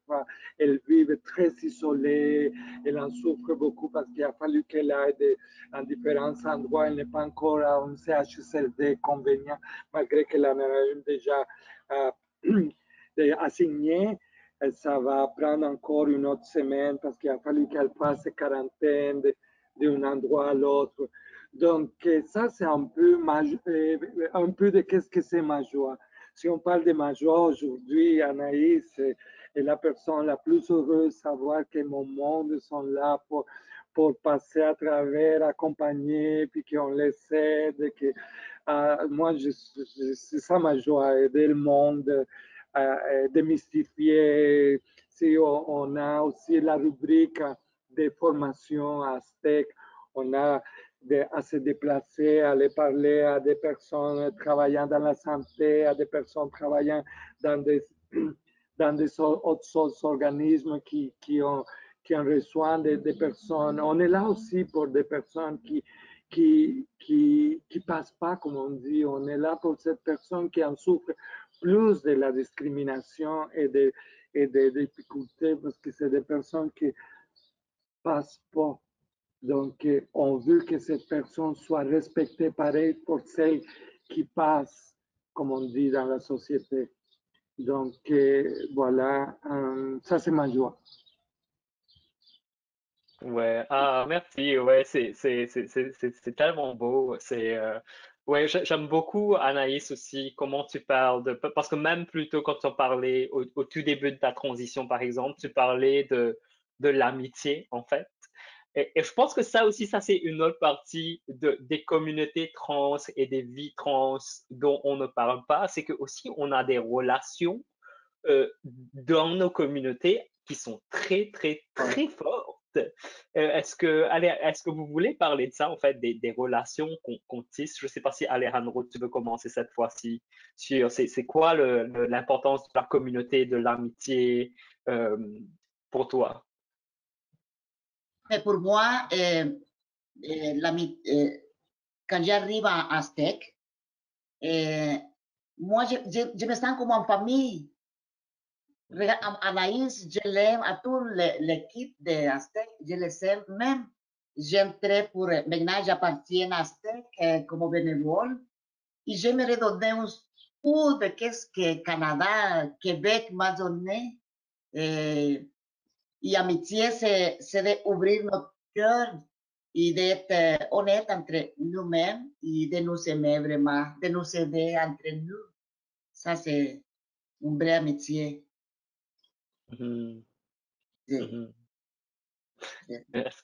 elle vit très isolée, elle en souffre beaucoup parce qu'il a fallu qu'elle aille dans différents endroits. Elle n'est pas encore à un CHSLD convenient, malgré qu'elle en a une déjà assignée. Ça va prendre encore une autre semaine parce qu'il a fallu qu'elle fasse quarantaine d'un endroit à l'autre. Donc, ça, c'est un peu de qu'est-ce que c'est ma joie. Si on parle de ma joie aujourd'hui, Anaïs est la personne la plus heureuse de savoir que mon monde sont là pour passer à travers, accompagner, puis qu'on les aide. Que, moi, c'est ça ma joie, aider le monde, démystifier. Si on a aussi la rubrique des formations Aztec, on a à se déplacer, à aller parler à des personnes travaillant dans la santé, à des personnes travaillant dans dans des autres organismes qui ont besoin des personnes. On est là aussi pour des personnes qui qui passe pas, comme on dit. On est là pour cette personne qui en souffre plus de la discrimination et des difficultés, parce que c'est des personnes qui passent pas. Donc, on veut que cette personne soit respectée pareil pour celles qui passent, comme on dit, dans la société. Donc, voilà, ça c'est ma joie. Ouais, ah, merci, ouais, c'est tellement beau. Ouais, j'aime beaucoup, Anaïs, aussi, comment tu parles parce que même plutôt quand on parlait au tout début de ta transition, par exemple, tu parlais de l'amitié, en fait. Et je pense que ça aussi, ça c'est une autre partie des communautés trans et des vies trans dont on ne parle pas. C'est que aussi on a des relations dans nos communautés qui sont très, très, très fortes. Est-ce que vous voulez parler de ça, en fait, des relations qu'on tisse? Je ne sais pas si Alejandro, tu veux commencer cette fois-ci sur c'est quoi l'importance de la communauté, de l'amitié euh, pour toi? Mais pour moi, quand j'arrive à Aztec, moi, je me sens comme en famille. Regarde, Anaïs, je l'aime, à toute l'équipe de Aztec, je les aime. Même, j'entrais pour, maintenant, j'appartiens à Aztec comme bénévole. Et j'aimerais donner un peu de qu'est-ce que Canada, Québec m'a donné. Et amitié, c'est d'ouvrir notre cœur et d'être honnête entre nous-mêmes et de nous aimer vraiment, de nous aider entre nous. Ça, c'est une vraie amitié. Mhm, C'est- mhm.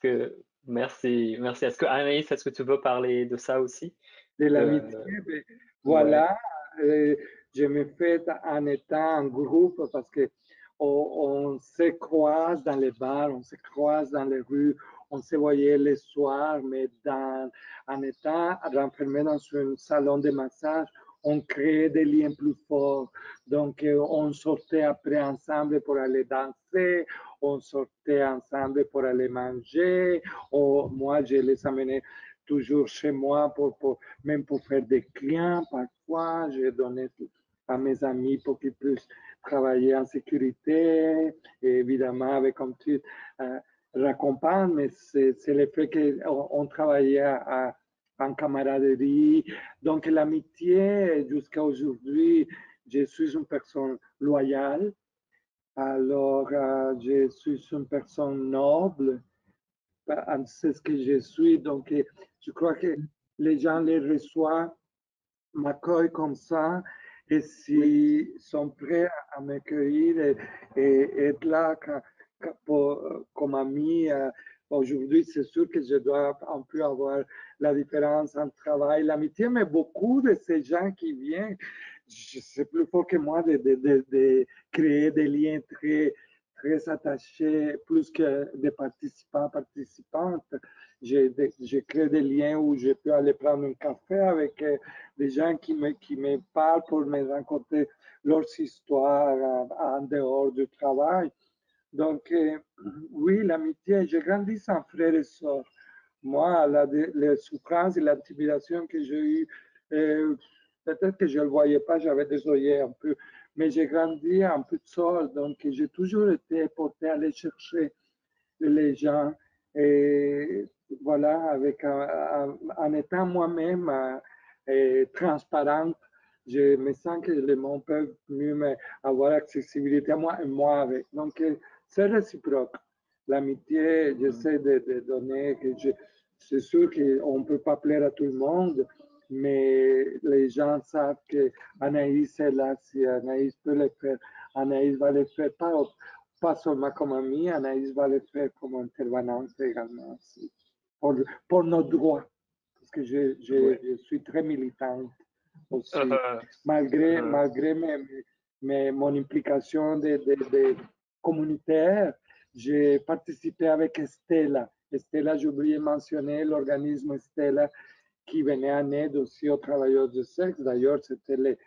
c'est- Merci, merci. Anaïs, est-ce que tu veux parler de ça aussi? De l'amitié, De, ouais. voilà, je me fais en étant en groupe parce que on se croise dans les bars, on se croise dans les rues, on se voyait les soirs, mais en étant renfermé dans un salon de massage, on créait des liens plus forts. Donc, on sortait après ensemble pour aller danser, on sortait ensemble pour aller manger. Moi, je les amenais toujours chez moi même pour faire des clients. Parfois, je donnais à mes amis pour qu'ils puissent travailler en sécurité, et évidemment avec un petit récompense, mais c'est le fait qu'on travaillait en camaraderie. Donc l'amitié, jusqu'à aujourd'hui, je suis une personne loyale, alors je suis une personne noble, c'est ce que je suis. Donc, je crois que les gens les reçoivent, m'accueillent comme ça, et s'ils sont prêts à m'accueillir et être là comme ami, aujourd'hui, c'est sûr que je dois un peu avoir la différence entre travail et l'amitié, mais beaucoup de ces gens qui viennent, c'est plus fort que moi de créer des liens très attachés, plus que des participants, participantes. Je crée des liens où je peux aller prendre un café avec des gens qui me parlent pour me raconter leurs histoires en dehors du travail. Donc, oui, l'amitié, j'ai grandi sans frères et sœurs. Moi, les souffrances et l'intimidation que j'ai eues, peut-être que je ne le voyais pas, j'avais des oreillers un peu, mais j'ai grandi un peu seul, donc j'ai toujours été porté à aller chercher les gens. Et voilà, en étant moi-même transparente, je me sens que le monde peut mieux avoir accessibilité à moi et moi avec. Donc, c'est réciproque. L'amitié, j'essaie de donner, c'est sûr qu'on ne peut pas plaire à tout le monde, mais les gens savent que Anaïs est là, si Anaïs peut le faire, Anaïs va le faire, pas seulement comme amie, Anaïs va le faire comme intervenante également, pour nos droits, parce que Ouais. je suis très militante aussi, Uh-huh, uh-huh. malgré mon implication de communautaire, j'ai participé avec Estella. Estella, j'ai oublié de mentionner l'organisme Estella qui venait en aide aussi aux travailleurs de sexe. D'ailleurs, c'était les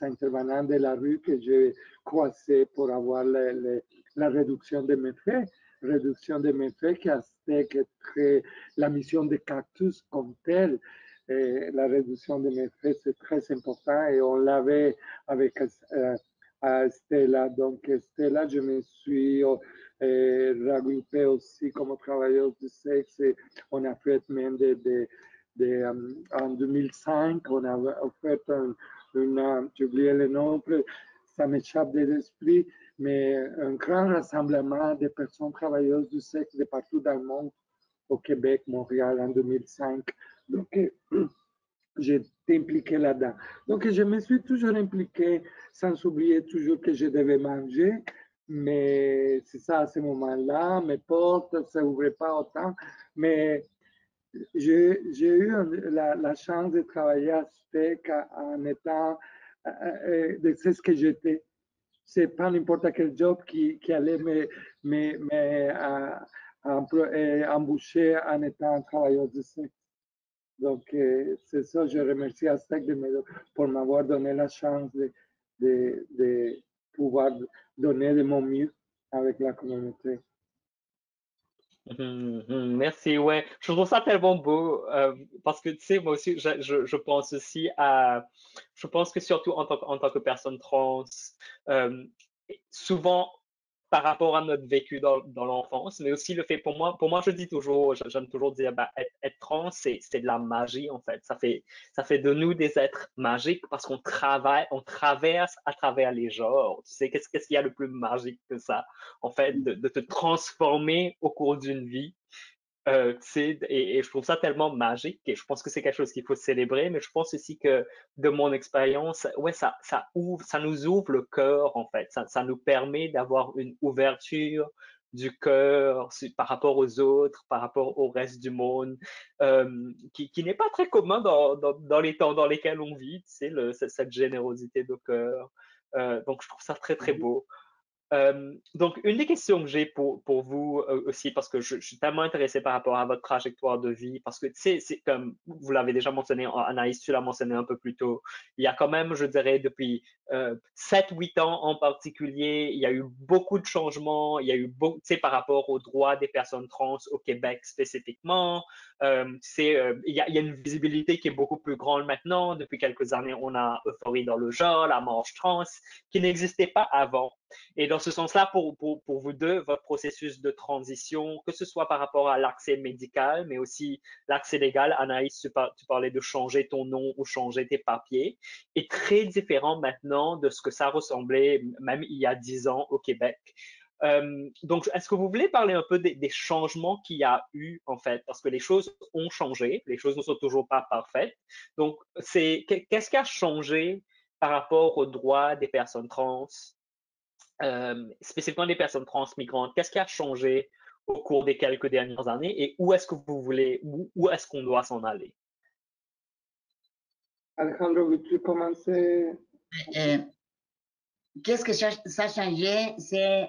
intervenants de la rue que j'ai croisés pour avoir la réduction de mes frais. réduction des méfaits qu'Aztec est très, la mission de Cactus comme telle. Et la réduction des méfaits, c'est très important et on l'avait avec à Stella. Donc, Stella, je me suis regroupée aussi comme travailleuse du sexe et on a fait même en 2005, on a fait j'ai oublié le nom, ça m'échappe des esprits, mais un grand rassemblement de personnes travailleuses du sexe de partout dans le monde, au Québec, Montréal, en 2005. Donc, j'ai été impliqué là-dedans. Donc, je me suis toujours impliqué, sans oublier toujours que je devais manger, mais c'est ça, à ce moment-là, mes portes ne s'ouvraient pas autant, mais j'ai eu la chance de travailler à STEC en étant, c'est ce que j'étais. C'est pas n'importe quel job qui allait embaucher en étant travailleur de sexe. Donc, c'est ça, je remercie Aztec pour m'avoir donné la chance de pouvoir donner de mon mieux avec la communauté. Merci, ouais. Je trouve ça tellement beau parce que, tu sais, moi aussi, je pense aussi à... Je pense que surtout en tant que personne trans, souvent par rapport à notre vécu dans l'enfance, mais aussi le fait, pour moi, je dis toujours, j'aime toujours dire, bah, être trans, c'est de la magie, en fait. Ça fait de nous des êtres magiques parce qu'on traverse à travers les genres. Tu sais, qu'est-ce qu'il y a de plus magique que ça? En fait, de te transformer au cours d'une vie. Et je trouve ça tellement magique et je pense que c'est quelque chose qu'il faut célébrer, mais je pense aussi que de mon expérience, ouais, ça nous ouvre le cœur en fait. Ça nous permet d'avoir une ouverture du cœur par rapport aux autres, par rapport au reste du monde, qui n'est pas très commun dans les temps dans lesquels on vit, tu sais, cette générosité de cœur. Donc je trouve ça très très beau. Donc, une des questions que j'ai pour vous aussi, parce que je suis tellement intéressé par rapport à votre trajectoire de vie, parce que tu sais, c'est comme vous l'avez déjà mentionné, Anaïs, tu l'as mentionné un peu plus tôt, il y a quand même, je dirais, depuis 7-8 ans en particulier, il y a eu beaucoup de changements, il y a eu beaucoup, tu sais, par rapport aux droits des personnes trans au Québec spécifiquement, il y a une visibilité qui est beaucoup plus grande maintenant. Depuis quelques années, on a Euphorie dans le genre, la marche trans, qui n'existait pas avant. Et dans ce sens-là, pour vous deux, votre processus de transition, que ce soit par rapport à l'accès médical, mais aussi l'accès légal, Anaïs, tu parlais de changer ton nom ou changer tes papiers, est très différent maintenant de ce que ça ressemblait même il y a 10 ans au Québec. Donc, est-ce que vous voulez parler un peu des changements qu'il y a eu, en fait, parce que les choses ont changé, les choses ne sont toujours pas parfaites. Donc, qu'est-ce qui a changé par rapport aux droits des personnes trans, spécifiquement des personnes trans migrantes? Qu'est-ce qui a changé au cours des quelques dernières années et où est-ce que vous voulez, où est-ce qu'on doit s'en aller? Alejandro, veux-tu commencer? Qu'est-ce que ça a changé? C'est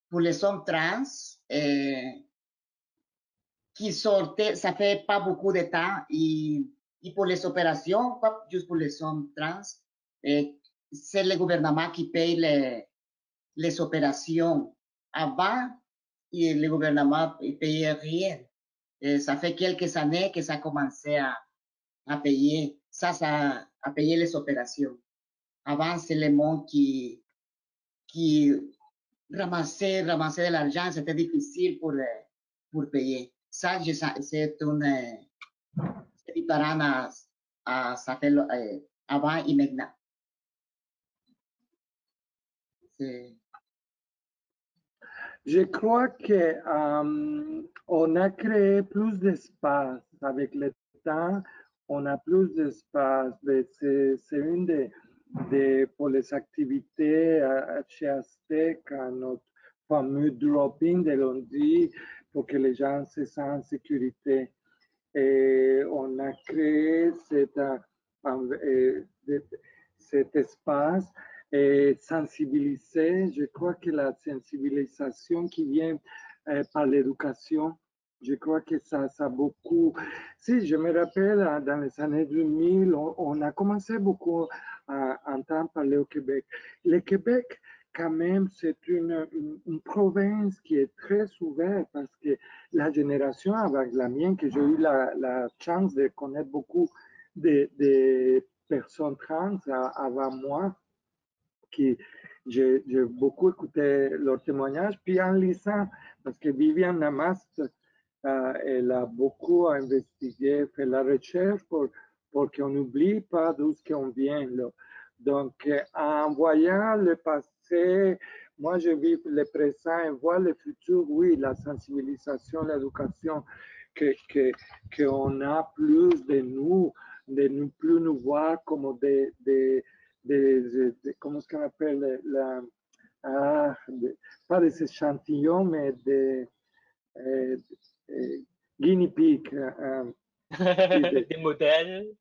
pour les hommes trans qui sortaient, ça fait pas beaucoup de temps, et pour les opérations, pas juste pour les hommes trans, c'est le gouvernement qui paye les opérations. Avant, et le gouvernement ne payait rien. Ça fait quelques années que ça a commencé à payer, à payer les opérations. Avant, c'est le monde qui ramassait de l'argent, c'était difficile pour payer. Ça, c'est différent ça fait avant et maintenant. Je crois qu'on a créé plus d'espace avec le temps. On a plus d'espace. C'est une pour les activités chez Aztec, notre fameux drop-in de lundi pour que les gens se sentent en sécurité. Et on a créé cet espace et sensibiliser. Je crois que la sensibilisation qui vient par l'éducation, je crois que ça a beaucoup. Si je me rappelle, dans les années 2000, on a commencé beaucoup à entendre parler au Québec. Le Québec, quand même, c'est une province qui est très ouverte parce que la génération avec la mienne, que j'ai eu la chance de connaître beaucoup de personnes trans avant moi, qui j'ai beaucoup écouté leurs témoignages, puis en lisant, parce que Viviane Namaste, elle a beaucoup investigué, fait la recherche pour qu'on n'oublie pas d'où on vient. Là. Donc, en voyant le passé, moi je vis le présent et vois le futur, oui, la sensibilisation, l'éducation, qu'on a plus de ne plus nous voir comme comment est-ce qu'on appelle pas des échantillons, mais euh, guinea pig, Des modèles.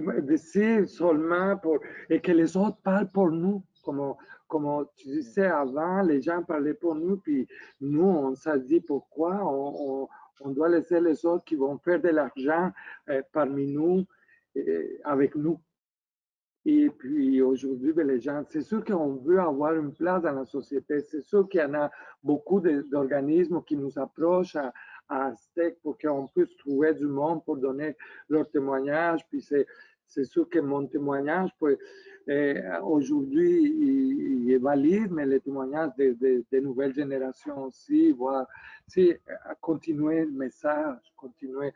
decir seulement et que les autres parlent pour nous, comme tu disais avant, les gens parlaient pour nous, puis nous, on s'est dit pourquoi on doit laisser les autres qui vont faire de l'argent parmi nous, avec nous. Et puis aujourd'hui, les gens, c'est sûr qu'on veut avoir une place dans la société. C'est sûr qu'il y en a beaucoup d'organismes qui nous approchent à Aztec pour qu'on puisse trouver du monde pour donner leur témoignage. Puis c'est sûr que mon témoignage, aujourd'hui, il est valide, mais les témoignages des nouvelles générations aussi, voir, si, continuer le message, continuer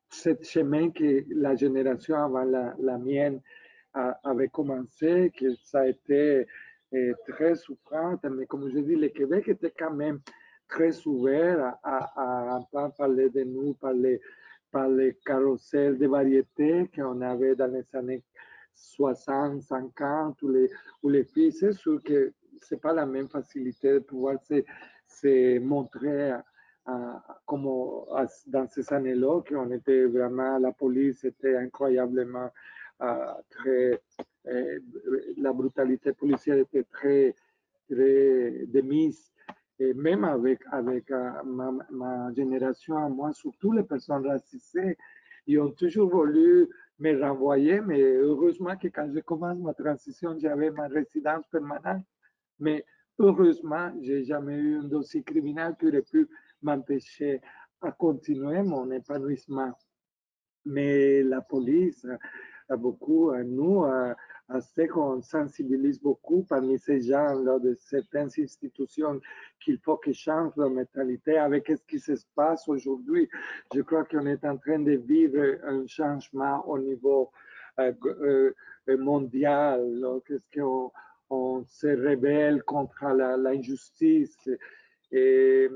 ce chemin que la génération avant la mienne avait commencé, que ça a été très souffrante, mais comme je dis, le Québec était quand même très ouvert à entendre parler de nous, par les carrousels de variétés qu'on avait dans les années 60, 50, où les filles, c'est sûr que c'est pas la même facilité de pouvoir se montrer comme dans ces années-là, qu'on était vraiment, la police était incroyablement très, la brutalité policière était très démise. Et même avec ma génération, moi, surtout les personnes racisées, ils ont toujours voulu me renvoyer, mais heureusement que quand je commence ma transition, j'avais ma résidence permanente. Mais heureusement, j'ai jamais eu un dossier criminel qui aurait pu m'empêcher à continuer mon épanouissement. Mais la police a beaucoup, nous, c'est qu'on sensibilise beaucoup parmi ces gens-là de certaines institutions qu'il faut qu'ils changent leur mentalité avec ce qui se passe aujourd'hui. Je crois qu'on est en train de vivre un changement au niveau mondial. Qu'est-ce qu'on se rebelle contre l'injustice. Et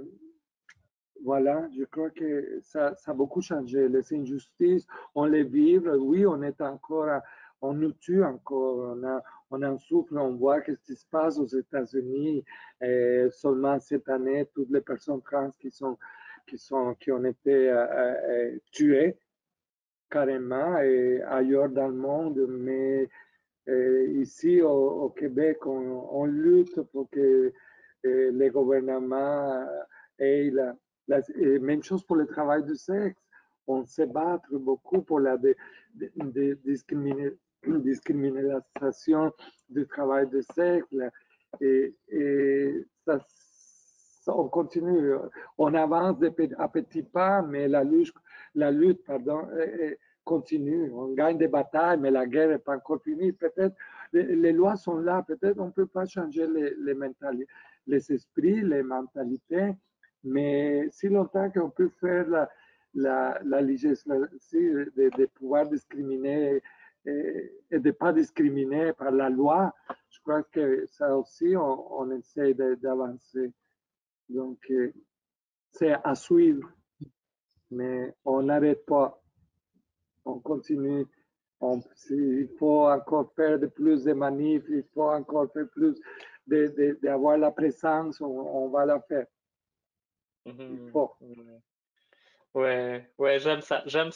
voilà, je crois que ça a beaucoup changé. Les injustices, on les vit, oui, on est encore, on nous tue encore, on en souffre, on voit ce qui se passe aux États-Unis. Seulement cette année, toutes les personnes trans qui ont été tuées carrément et ailleurs dans le monde, mais ici au Québec, on lutte pour que les gouvernements aient même chose pour le travail du sexe. On se bat beaucoup pour la discrimination du travail du sexe. Et ça, on continue. On avance à petits pas, mais la lutte pardon, continue. On gagne des batailles, mais la guerre n'est pas encore finie. Peut-être les lois sont là, peut-être on ne peut pas changer les esprits, les mentalités, mais si longtemps qu'on peut faire la législation de pouvoir discriminer et de ne pas discriminer par la loi, je crois que ça aussi, on essaie d'avancer. Donc, c'est à suivre, mais on n'arrête pas. On continue. Il faut encore faire plus de manifs, il faut encore faire plus d'avoir la présence, on va la faire. Il faut. Ouais, ouais, j'aime ça, j'aime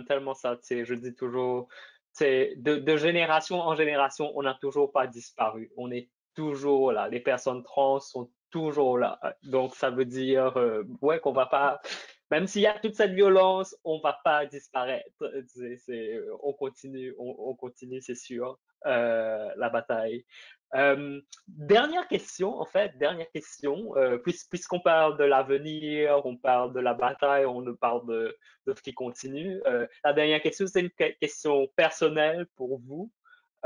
tellement ça, tu sais, je dis toujours, tu sais, de génération en génération, on n'a toujours pas disparu, on est toujours là, les personnes trans sont toujours là, donc ça veut dire, ouais, qu'on va pas, Même s'il y a toute cette violence, on va pas disparaître. On continue, c'est sûr, la bataille. Dernière question, en fait, dernière question. Puisqu'on parle de l'avenir, on parle de la bataille, on ne parle de ce qui continue. La dernière question, c'est une question personnelle pour vous.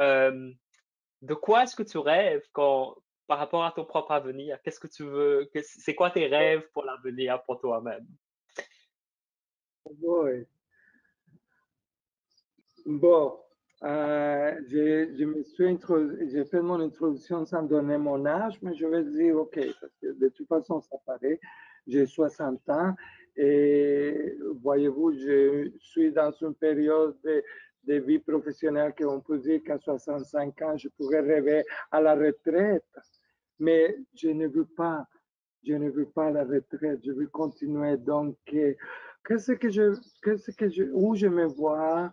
Euh, de quoi est-ce que tu rêves par rapport à ton propre avenir? Qu'est-ce que tu veux? C'est quoi tes rêves pour l'avenir, pour toi-même? Oui. Bon, j'ai fait mon introduction sans donner mon âge, mais je vais dire, OK, parce que de toute façon, ça paraît, j'ai 60 ans et voyez-vous, je suis dans une période de vie professionnelle qu'on peut dire qu'à 65 ans, je pourrais rêver à la retraite, mais je ne veux pas la retraite, je veux continuer. Donc, où je me vois?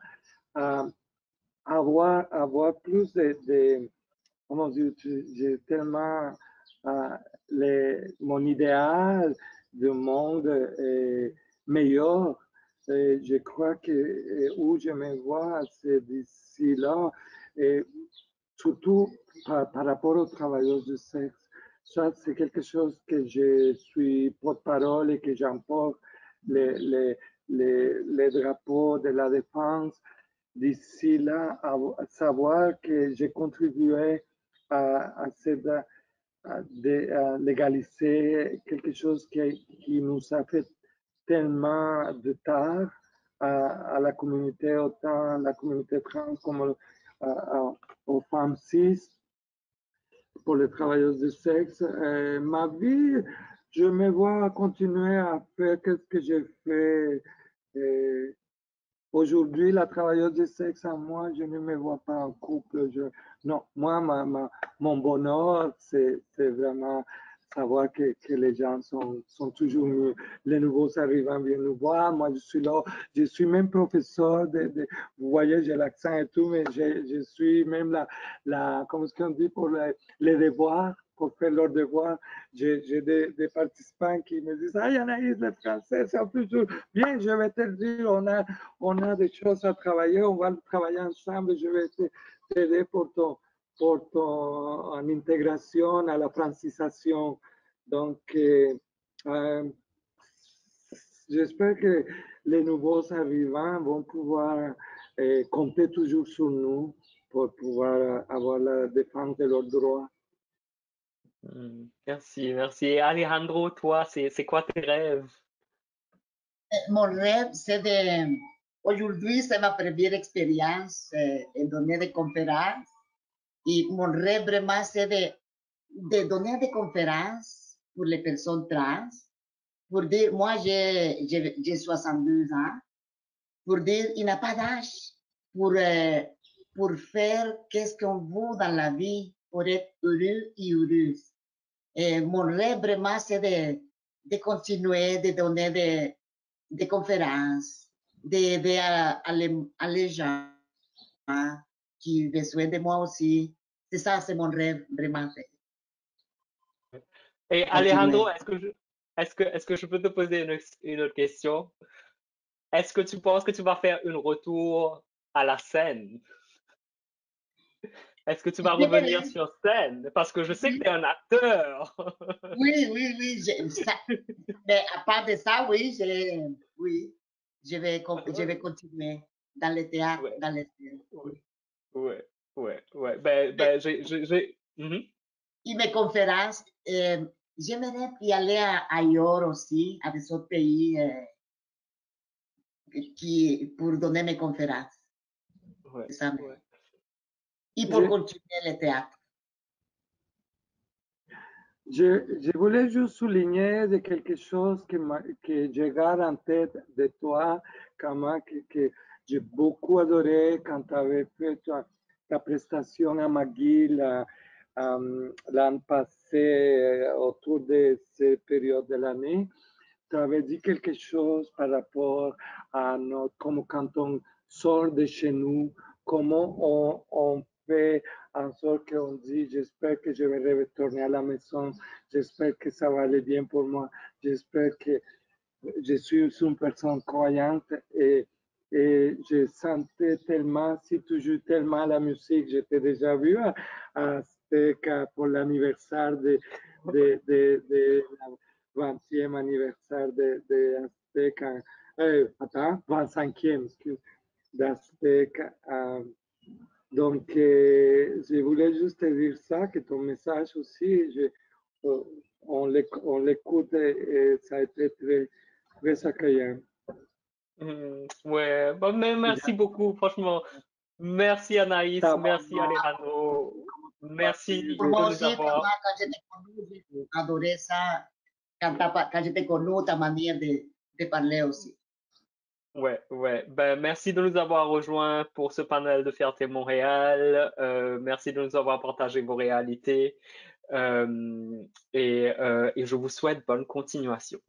euh, avoir plus comment dire, j'ai tellement mon idéal de monde est meilleur. Et je crois que où je me vois, c'est d'ici là. Et surtout par rapport aux travailleurs du sexe. Ça, c'est quelque chose que je suis porte-parole et que j'emporte les drapeaux de la défense. D'ici là, à savoir que j'ai contribué à, à légaliser quelque chose qui nous a fait tellement de tard à la communauté, autant la communauté trans comme aux femmes cis, pour les travailleuses du sexe. Ma vie, je me vois continuer à faire ce que j'ai fait. Aujourd'hui, la travailleuse du sexe à moi, je ne me vois pas en couple. Non, moi, mon bonheur, c'est vraiment savoir que les gens sont toujours mieux. Les nouveaux arrivants viennent nous voir. Moi, je suis là. Je suis même professeur. Vous voyez, j'ai l'accent et tout, mais je suis même comment est-ce qu'on dit, pour les devoirs, pour faire leurs devoirs. J'ai des participants qui me disent, ah, Anaïs, le français, c'est en plus bien, je vais te le dire, on a des choses à travailler, on va travailler ensemble, je vais t'aider pour ton intégration à la francisation. Donc, j'espère que les nouveaux arrivants vont pouvoir compter toujours sur nous pour pouvoir avoir la défense de leurs droits. Merci, merci. Et Alejandro, toi, c'est quoi tes rêves? Mon rêve, c'est de... Aujourd'hui, c'est ma première expérience en donner des conférences. Et mon rêve vraiment, c'est de donner des conférences pour les personnes trans. Pour dire, moi, j'ai 62 ans. Pour dire, il n'a pas d'âge pour faire qu'est-ce qu'on veut dans la vie, pour être heureux et heureuse. Et mon rêve vraiment, c'est de continuer, de donner des conférences, d'aider à les gens qui ont besoin de moi aussi. C'est ça, c'est mon rêve, vraiment. Et Alejandro, Continuer. est-ce que je peux te poser une autre question? Est-ce que tu penses que tu vas faire un retour à la scène? Est-ce que tu vas revenir sur scène? Parce que je sais que tu es un acteur. Oui, oui, oui. Mais à part de ça, oui, oui, je vais continuer dans le théâtre, Ouais, dans les scènes. ouais, Oui. ouais. Mhm. Et mes conférences, j'aimerais y aller ailleurs aussi, à des autres pays pour donner mes conférences. Ouais, C'est ça. ouais. Et pour Je, continuer le théâtre. je voulais juste souligner de quelque chose que je garde en tête de toi, Kama, que j'ai beaucoup adoré quand tu avais fait ta prestation à McGill l'an passé, autour de cette période de l'année. Tu avais dit quelque chose par rapport à notre, comme quand on sort de chez nous, comment on fait en sorte qu'on dit j'espère que je vais retourner à la maison, j'espère que ça va aller bien pour moi, j'espère que je suis une personne croyante et je sentais tellement, si tu joues tellement la musique, j'étais déjà vu à Azteca pour l'anniversaire de la 20e anniversaire de Azteca, attends, 25e, excuse, d'Azteca. Donc, je voulais juste te dire ça, que ton message aussi, euh, on l'écoute et ça a été très, très accueillant. Ouais, bon, mais merci beaucoup, franchement. Merci Anaïs, Ça va, merci Alejandro, merci de Moi nous aussi, avoir. quand j'étais connu, j'ai adoré ça. Quand j'étais connu, ta manière de parler aussi. Ouais, ouais. Ben, merci de nous avoir rejoints pour ce panel de Fierté Montréal. Merci de nous avoir partagé vos réalités. Et je vous souhaite bonne continuation.